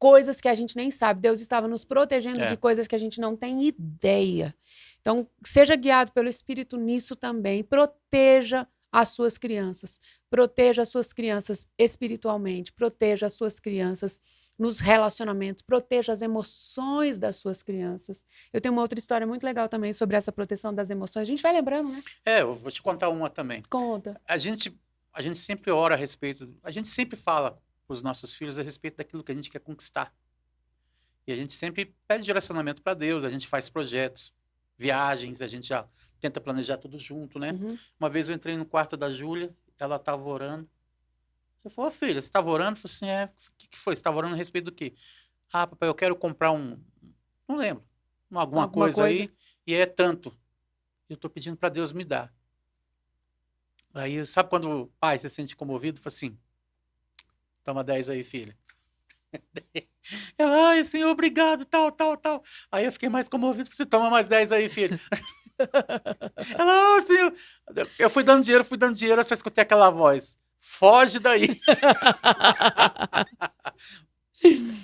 coisas que a gente nem sabe. Deus estava nos protegendo É. de coisas que a gente não tem ideia. Então, seja guiado pelo Espírito nisso também. Proteja as suas crianças. Proteja as suas crianças espiritualmente. Proteja as suas crianças nos relacionamentos. Proteja as emoções das suas crianças. Eu tenho uma outra história muito legal também sobre essa proteção das emoções. A gente vai lembrando, né? Eu vou te contar uma também. Conta. A gente sempre ora a respeito, a gente sempre fala para os nossos filhos a respeito daquilo que a gente quer conquistar. E a gente sempre pede direcionamento para Deus, a gente faz projetos, viagens, a gente já tenta planejar tudo junto, né? Uhum. Uma vez eu entrei no quarto da Júlia, ela estava orando. Eu falei, filha, você estava orando? Eu falei assim, o que foi? Você estava orando a respeito do quê? Ah, papai, eu quero comprar não lembro, alguma coisa aí, e é tanto. Eu estou pedindo para Deus me dar. Aí, sabe quando o pai se sente comovido? Fala assim, toma 10 aí, filha. Ela, ai, Senhor, obrigado, tal, tal, tal. Aí eu fiquei mais comovido, você toma mais 10 aí, filha. Ela, Senhor. Eu fui dando dinheiro, eu só escutei aquela voz. Foge daí.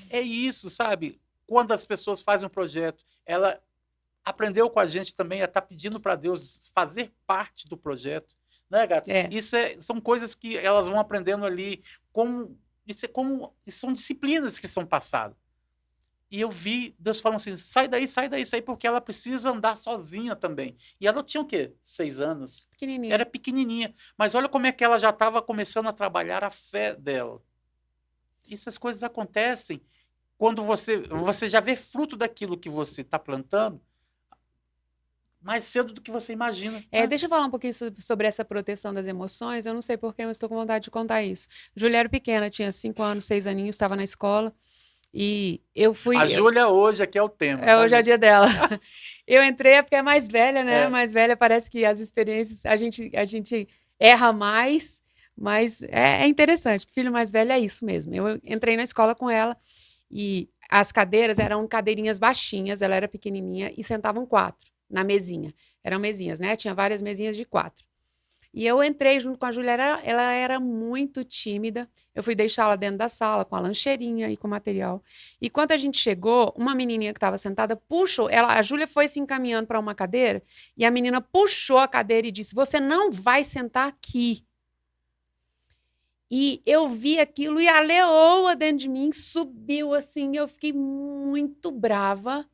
É isso, sabe? Quando as pessoas fazem um projeto, ela aprendeu com a gente também a estar pedindo para Deus fazer parte do projeto. Né, gato? É. Isso são coisas que elas vão aprendendo ali, isso são disciplinas que são passadas. E eu vi Deus falando assim, sai daí, porque ela precisa andar sozinha também. E ela tinha o quê? 6 anos. Pequenininha. Era pequenininha. Mas olha como é que ela já estava começando a trabalhar a fé dela. E essas coisas acontecem quando você já vê fruto daquilo que você está plantando, mais cedo do que você imagina. Deixa eu falar um pouquinho sobre essa proteção das emoções. Eu não sei porque eu estou com vontade de contar isso. Júlia era pequena, tinha 5 anos, 6 aninhos, estava na escola. E eu fui... A Júlia hoje aqui é o tema. Hoje é o dia dela. Eu entrei porque é mais velha, né? É. Mais velha, parece que as experiências... A gente erra mais, mas é interessante. Filho mais velho é isso mesmo. Eu entrei na escola com ela e as cadeiras eram cadeirinhas baixinhas, ela era pequenininha e sentavam 4 na mesinha. Eram mesinhas, né? Tinha várias mesinhas de 4. E eu entrei junto com a Júlia, ela era muito tímida. Eu fui deixá-la dentro da sala com a lancheirinha e com o material. E quando a gente chegou, uma menininha que estava sentada puxou, a Júlia foi se encaminhando para uma cadeira e a menina puxou a cadeira e disse: "Você não vai sentar aqui". E eu vi aquilo e a leoa dentro de mim subiu assim, eu fiquei muito brava,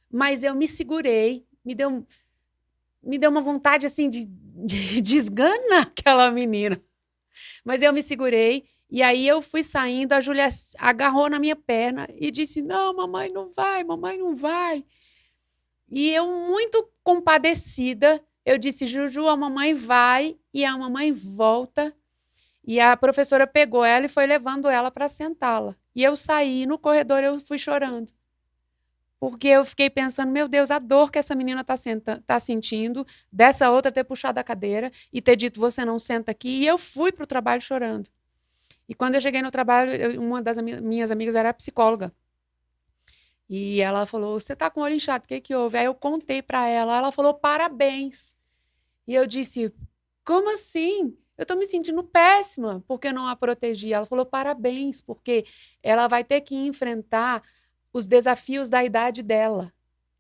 mas eu me segurei, me deu uma vontade assim de esganar aquela menina. Mas eu me segurei e aí eu fui saindo, a Júlia agarrou na minha perna e disse: "Não, mamãe não vai, mamãe não vai". E eu, muito compadecida, eu disse: "Juju, a mamãe vai", e a mamãe volta. E a professora pegou ela e foi levando ela para sentá-la. E eu saí, no corredor eu fui chorando. Porque eu fiquei pensando, meu Deus, a dor que essa menina tá sentindo, dessa outra ter puxado a cadeira e ter dito, você não senta aqui. E eu fui para o trabalho chorando. E quando eu cheguei no trabalho, uma das minhas amigas era psicóloga. E ela falou, você tá com o olho inchado, o que houve? Aí eu contei para ela, ela falou, parabéns. E eu disse, como assim? Eu tô me sentindo péssima, porque não a protegi. Ela falou, parabéns, porque ela vai ter que enfrentar os desafios da idade dela.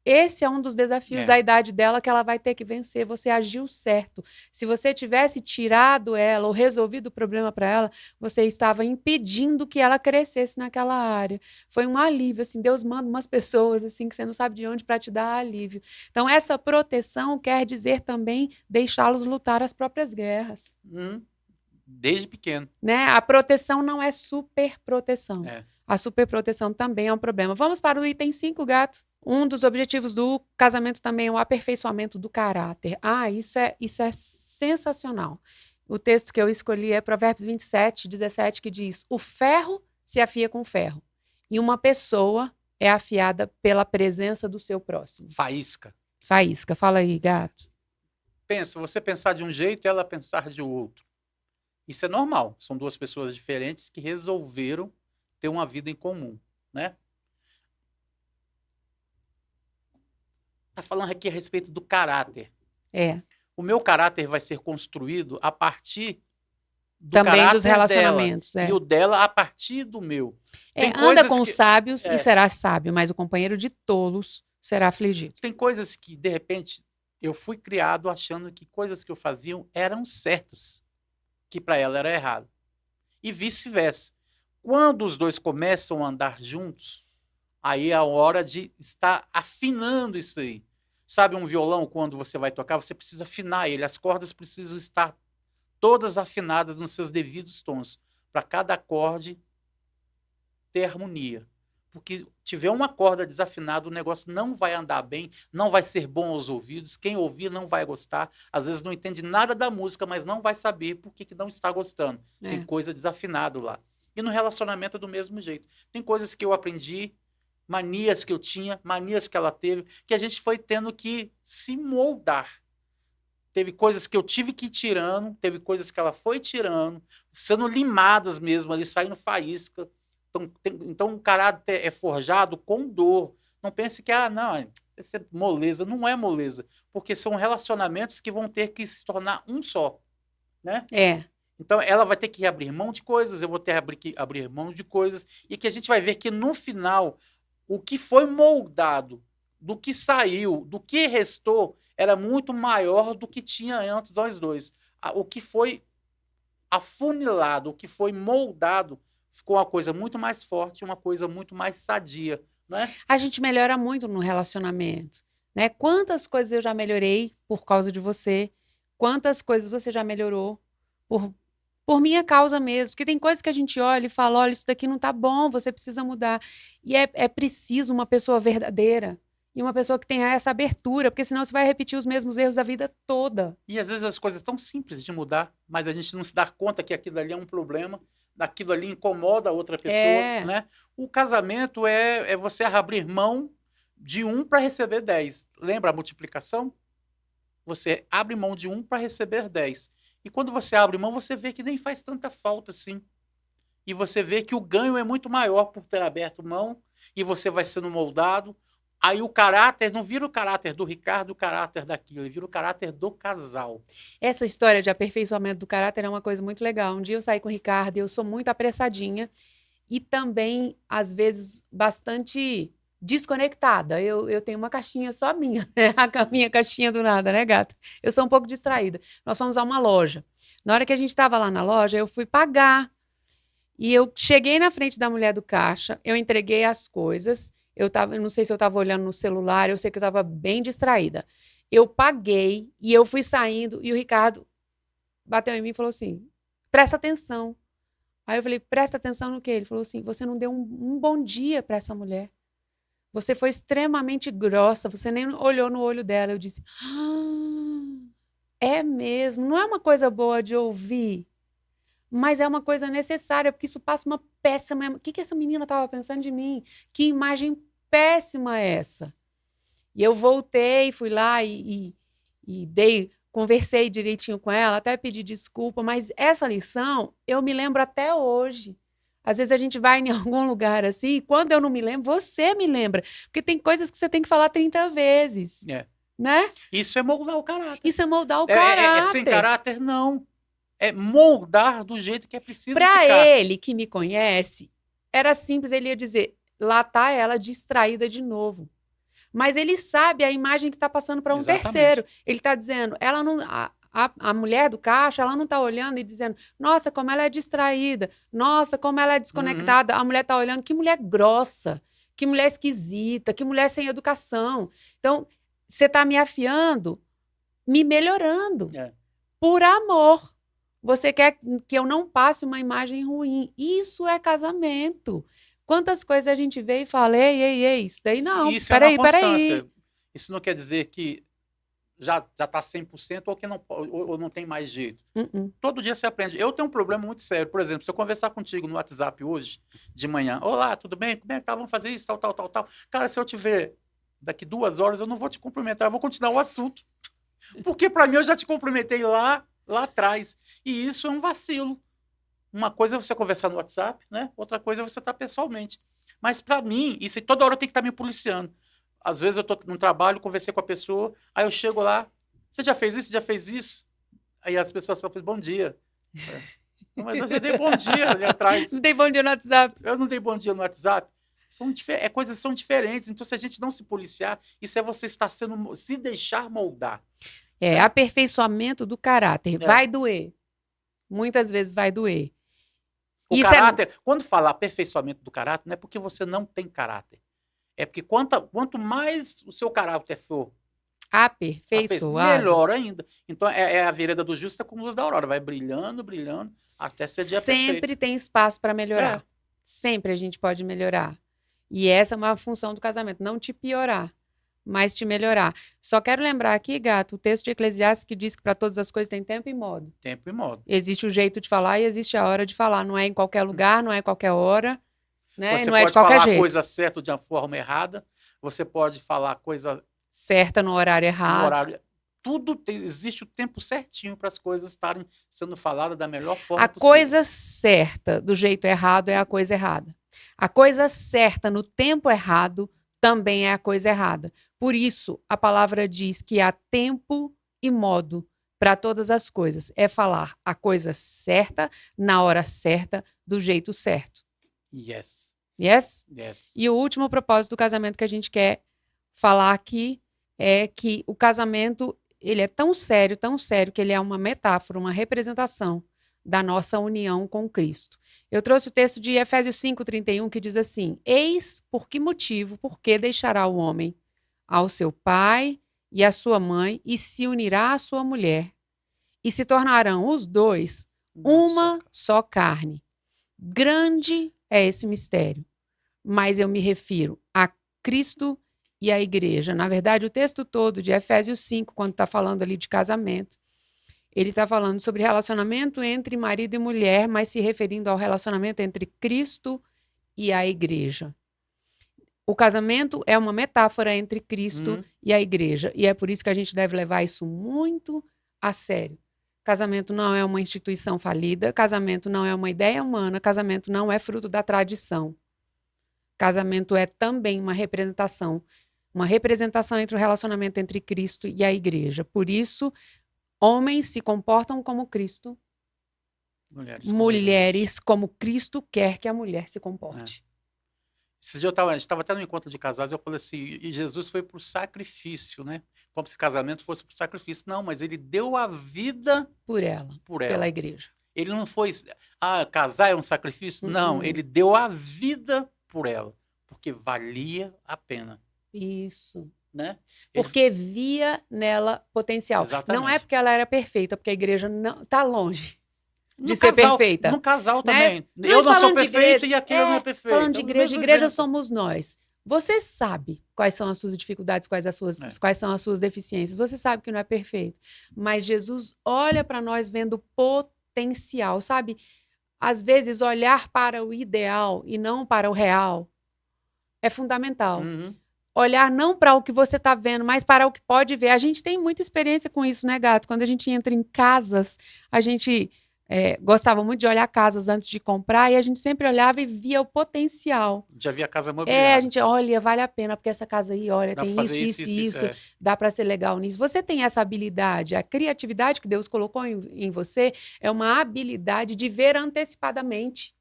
Esse é um dos desafios da idade dela que ela vai ter que vencer. Você agiu certo. Se você tivesse tirado ela ou resolvido o problema para ela, você estava impedindo que ela crescesse naquela área. Foi um alívio, assim, Deus manda umas pessoas assim que você não sabe de onde para te dar alívio. Então, essa proteção quer dizer também deixá-los lutar as próprias guerras. Desde pequeno. Né? A proteção não é superproteção. É. A superproteção também é um problema. Vamos para o item 5, gato. Um dos objetivos do casamento também é o aperfeiçoamento do caráter. Isso é sensacional. O texto que eu escolhi é Provérbios 27:17, que diz: o ferro se afia com ferro, e uma pessoa é afiada pela presença do seu próximo. Faísca. Faísca. Fala aí, gato. Pensa, você pensar de um jeito e ela pensar de outro. Isso é normal. São duas pessoas diferentes que resolveram ter uma vida em comum, né? Tá falando aqui a respeito do caráter. É. O meu caráter vai ser construído a partir do Também dos caráter relacionamentos. dela, e o dela a partir do meu. Tem Anda coisas com os que- sábios e é. será sábio, mas o companheiro de tolos será afligido. Tem coisas que, de repente, eu fui criado achando que coisas que eu fazia eram certas, que para ela era errado. E vice-versa. Quando os dois começam a andar juntos, aí é a hora de estar afinando isso aí. Sabe um violão, quando você vai tocar, você precisa afinar ele. As cordas precisam estar todas afinadas nos seus devidos tons, para cada acorde ter harmonia. Porque tiver uma corda desafinada, o negócio não vai andar bem, não vai ser bom aos ouvidos, quem ouvir não vai gostar, às vezes não entende nada da música, mas não vai saber por que não está gostando. Tem coisa desafinada lá. E no relacionamento é do mesmo jeito. Tem coisas que eu aprendi, manias que eu tinha, manias que ela teve, que a gente foi tendo que se moldar. Teve coisas que eu tive que ir tirando, teve coisas que ela foi tirando, sendo limadas mesmo ali, saindo faísca. Então, o caráter é forjado com dor. Não pense que, não, isso é moleza. Não é moleza, porque são relacionamentos que vão ter que se tornar um só, né? Então, ela vai ter que abrir mão de coisas, eu vou ter que abrir mão de coisas, e que a gente vai ver que, no final, o que foi moldado, do que saiu, do que restou, era muito maior do que tinha antes nós dois. O que foi afunilado, o que foi moldado, ficou uma coisa muito mais forte, uma coisa muito mais sadia, né? A gente melhora muito no relacionamento, né? Quantas coisas eu já melhorei por causa de você? Quantas coisas você já melhorou por minha causa mesmo? Porque tem coisas que a gente olha e fala, olha, isso daqui não tá bom, você precisa mudar. E é preciso uma pessoa verdadeira e uma pessoa que tenha essa abertura, porque senão você vai repetir os mesmos erros a vida toda. E às vezes as coisas tão simples de mudar, mas a gente não se dá conta que aquilo ali é um problema, daquilo ali incomoda a outra pessoa, né? O casamento é você abrir mão de 1 para receber 10. Lembra a multiplicação? Você abre mão de 1 para receber 10. E quando você abre mão, você vê que nem faz tanta falta assim. E você vê que o ganho é muito maior por ter aberto mão, e você vai sendo moldado. Aí o caráter não vira o caráter do Ricardo, o caráter daquilo, ele vira o caráter do casal. Essa história de aperfeiçoamento do caráter é uma coisa muito legal. Um dia eu saí com o Ricardo e eu sou muito apressadinha e também, às vezes, bastante desconectada. Eu tenho uma caixinha só minha, né? A minha caixinha do nada, né, gata? Eu sou um pouco distraída. Nós fomos a uma loja. Na hora que a gente estava lá na loja, eu fui pagar. E eu cheguei na frente da mulher do caixa, eu entreguei as coisas. Eu não sei se eu estava olhando no celular, eu sei que eu estava bem distraída. Eu paguei e eu fui saindo e o Ricardo bateu em mim e falou assim, presta atenção. Aí eu falei, presta atenção no quê? Ele falou assim, você não deu um bom dia para essa mulher. Você foi extremamente grossa, você nem olhou no olho dela. Eu disse, é mesmo, não é uma coisa boa de ouvir, mas é uma coisa necessária, porque isso passa uma péssima... O que essa menina estava pensando de mim? Que imagem péssima é essa? E eu voltei, fui lá e conversei direitinho com ela, até pedi desculpa, mas essa lição eu me lembro até hoje. Às vezes a gente vai em algum lugar assim, e quando eu não me lembro, você me lembra. Porque tem coisas que você tem que falar 30 vezes. Né? Isso é moldar o caráter. Isso é moldar o caráter. Sem caráter, não. É moldar do jeito que é preciso ficar. Para ele, que me conhece, era simples, ele ia dizer, lá está ela distraída de novo. Mas ele sabe a imagem que está passando para um terceiro. Ele está dizendo, ela não, a mulher do caixa, ela não está olhando e dizendo, nossa, como ela é distraída, nossa, como ela é desconectada. A mulher está olhando, que mulher grossa, que mulher esquisita, que mulher sem educação. Então, você está me afiando, me melhorando, por amor. Você quer que eu não passe uma imagem ruim. Isso é casamento. Quantas coisas a gente vê e fala, ei, isso daí não, isso peraí. Isso não quer dizer que já está 100% ou que ou não tem mais jeito. Todo dia você aprende. Eu tenho um problema muito sério. Por exemplo, se eu conversar contigo no WhatsApp hoje, de manhã, olá, tudo bem? Como é que tá? Vamos fazer isso, tal. Cara, se eu te ver daqui 2 horas, eu não vou te cumprimentar, eu vou continuar o assunto. Porque para mim eu já te cumprimentei lá atrás. E isso é um vacilo. Uma coisa é você conversar no WhatsApp, né? Outra coisa é você estar pessoalmente. Mas para mim, isso toda hora eu tenho que estar me policiando. Às vezes eu estou no trabalho, conversei com a pessoa, aí eu chego lá, você já fez isso? Já fez isso? Aí as pessoas falam, bom dia. Mas eu já dei bom dia ali atrás. Não tem bom dia no WhatsApp. Eu não dei bom dia no WhatsApp. Coisas que são diferentes. Então, se a gente não se policiar, isso é você estar se deixar moldar. É, aperfeiçoamento do caráter. É. Vai doer. Muitas vezes vai doer. O Isso caráter, quando fala aperfeiçoamento do caráter, não é porque você não tem caráter. É porque quanto mais o seu caráter for aperfeiçoado. melhor ainda. Então, é a vereda do justo é como luz da aurora. Vai brilhando, brilhando, até ser dia perfeito. Sempre tem espaço para melhorar. Sempre a gente pode melhorar. E essa é uma função do casamento. Não te piorar, mas te melhorar. Só quero lembrar aqui, Gato, o texto de Eclesiastes que diz que para todas as coisas tem tempo e modo. Tempo e modo. Existe o jeito de falar e existe a hora de falar. Não é em qualquer lugar, não é em qualquer hora. Né? Você não é pode de qualquer falar jeito. a coisa certa de uma forma errada. Você pode falar a coisa certa no horário errado. no horário. Existe o tempo certinho para as coisas estarem sendo faladas da melhor forma possível. A coisa certa do jeito errado é a coisa errada. A coisa certa no tempo errado também é a coisa errada. Por isso, a palavra diz que há tempo e modo para todas as coisas. É falar a coisa certa, na hora certa, do jeito certo. Yes. Yes? Yes. E o último propósito do casamento que a gente quer falar aqui é que o casamento ele é tão sério que ele é uma metáfora, uma representação da nossa união com Cristo. Eu trouxe o texto de Efésios 5:31 que diz assim: eis por que motivo, porque deixará o homem ao seu pai e à sua mãe e se unirá à sua mulher e se tornarão os dois uma só carne. Grande é esse mistério, mas eu me refiro a Cristo e a igreja. Na verdade, o texto todo de Efésios 5, quando está falando ali de casamento, ele está falando sobre relacionamento entre marido e mulher, mas se referindo ao relacionamento entre Cristo e a igreja. O casamento é uma metáfora entre Cristo e a igreja. E é por isso que a gente deve levar isso muito a sério. Casamento não é uma instituição falida, casamento não é uma ideia humana, casamento não é fruto da tradição. Casamento é também uma representação entre o relacionamento entre Cristo e a igreja. Por isso, homens se comportam como Cristo, mulheres como Cristo quer que a mulher se comporte. Esse dia a gente estava até no encontro de casais, eu falei assim, e Jesus foi para o sacrifício, né? Como se casamento fosse para o sacrifício. Não, mas ele deu a vida por ela, pela igreja. Ele não foi, casar é um sacrifício? Não, ele deu a vida por ela, porque valia a pena. Isso. Né? Porque via nela potencial. Exatamente. Não é porque ela era perfeita, porque a igreja não está longe de ser perfeita. No casal também. Né? Eu não sou perfeito e aquilo não é perfeito. Falando de igreja, igreja somos nós. Você sabe quais são as suas dificuldades, quais são as suas deficiências. Você sabe que não é perfeito. Mas Jesus olha para nós vendo potencial, sabe? Às vezes, olhar para o ideal e não para o real é fundamental. Olhar não para o que você está vendo, mas para o que pode ver. A gente tem muita experiência com isso, né, Gato? Quando a gente entra em casas, a gente gostava muito de olhar casas antes de comprar e a gente sempre olhava e via o potencial. Já via a casa mobiliada. A gente olha, vale a pena, porque essa casa aí, olha, dá tem isso. É. Dá para ser legal nisso. Você tem essa habilidade, a criatividade que Deus colocou em você é uma habilidade de ver antecipadamente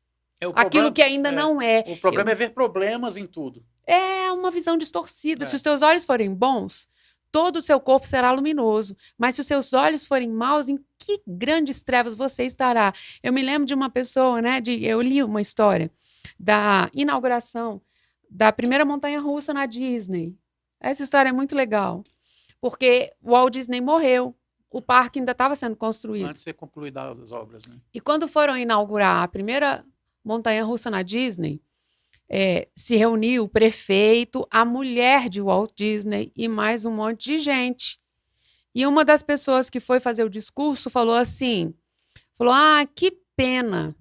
aquilo que ainda não é. O problema é ver problemas em tudo. É uma visão distorcida. Se os teus olhos forem bons, todo o seu corpo será luminoso. Mas se os seus olhos forem maus, em que grandes trevas você estará? Eu me lembro de uma pessoa, né? Eu li uma história da inauguração da primeira montanha-russa na Disney. Essa história é muito legal. Porque o Walt Disney morreu. O parque ainda estava sendo construído. Antes de ser concluídas as obras, né? E quando foram inaugurar a primeira montanha-russa na Disney, se reuniu o prefeito, a mulher de Walt Disney e mais um monte de gente. E uma das pessoas que foi fazer o discurso falou assim, que pena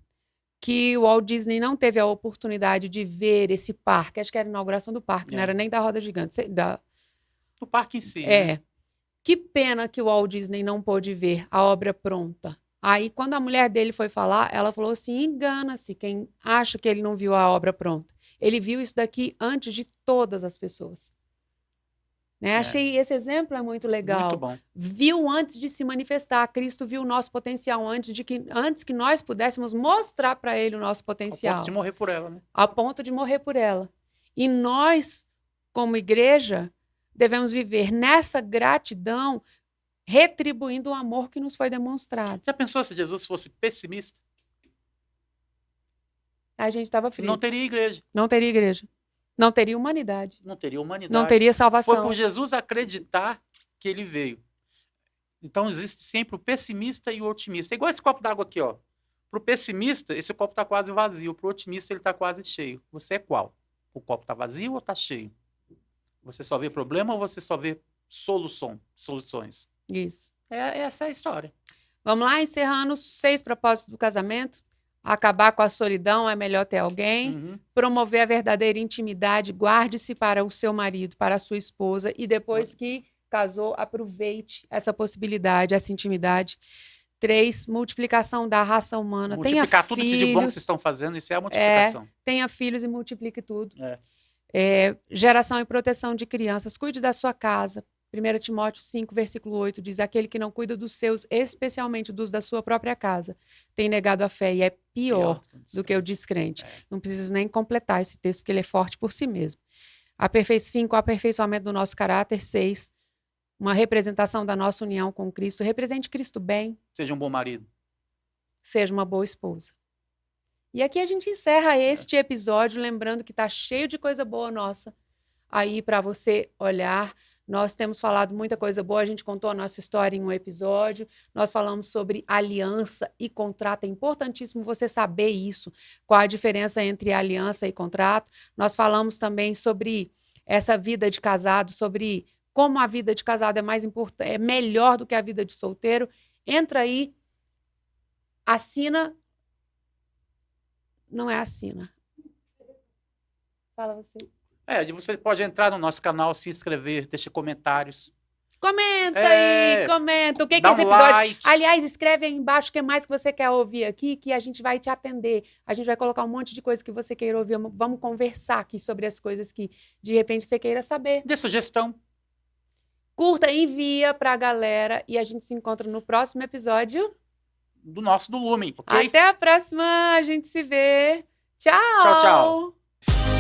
que o Walt Disney não teve a oportunidade de ver esse parque. Acho que era a inauguração do parque, não era nem da Roda Gigante. Do parque em si. Né? Que pena que o Walt Disney não pôde ver a obra pronta. Aí, quando a mulher dele foi falar, ela falou assim, engana-se quem acha que ele não viu a obra pronta. Ele viu isso daqui antes de todas as pessoas. Né? Achei esse exemplo é muito legal. Muito bom. Viu antes de se manifestar. Cristo viu o nosso potencial antes que nós pudéssemos mostrar para ele o nosso potencial. Ao ponto de morrer por ela, né? Ao ponto de morrer por ela. E nós, como igreja, devemos viver nessa gratidão, retribuindo o amor que nos foi demonstrado. Já pensou se Jesus fosse pessimista? A gente estava frito. Não teria igreja. Não teria igreja. Não teria humanidade. Não teria humanidade. Não teria salvação. Foi por Jesus acreditar que ele veio. Então existe sempre o pessimista e o otimista. É igual esse copo d'água aqui, ó. Para o pessimista, esse copo está quase vazio. Para o otimista, ele está quase cheio. Você é qual? O copo está vazio ou está cheio? Você só vê problema ou você só vê soluções? Isso. Essa é a história. Vamos lá, encerrando os 6 propósitos do casamento. Acabar com a solidão, é melhor ter alguém. Uhum. Promover a verdadeira intimidade, guarde-se para o seu marido, para a sua esposa. E depois que casou, aproveite essa possibilidade, essa intimidade. 3, multiplicação da raça humana. Multiplicar tenha tudo filhos, que de bom que vocês estão fazendo, isso é a multiplicação. Tenha filhos e multiplique tudo. É. Geração e proteção de crianças. Cuide da sua casa. 1 Timóteo 5, versículo 8, diz: aquele que não cuida dos seus, especialmente dos da sua própria casa, tem negado a fé e é pior do que o descrente. Não preciso nem completar esse texto, porque ele é forte por si mesmo. 5, aperfeiçoamento do nosso caráter. 6, uma representação da nossa união com Cristo. Represente Cristo bem. Seja um bom marido. Seja uma boa esposa. E aqui a gente encerra este episódio, lembrando que está cheio de coisa boa nossa aí para você olhar. Nós temos falado muita coisa boa, a gente contou a nossa história em um episódio, nós falamos sobre aliança e contrato, é importantíssimo você saber isso, qual a diferença entre aliança e contrato. Nós falamos também sobre essa vida de casado, sobre como a vida de casado é mais importante, é melhor do que a vida de solteiro. Entra aí, assina, não é assina. Fala você. Você pode entrar no nosso canal, se inscrever, deixar comentários. Comenta aí, comenta. O que é esse episódio? Like. Aliás, escreve aí embaixo o que mais que você quer ouvir aqui, que a gente vai te atender. A gente vai colocar um monte de coisa que você queira ouvir. Vamos conversar aqui sobre as coisas que, de repente, você queira saber. Dê sugestão. Curta, envia pra galera e a gente se encontra no próximo episódio. Do Lumen, ok? Até a próxima, a gente se vê. Tchau! Tchau, tchau.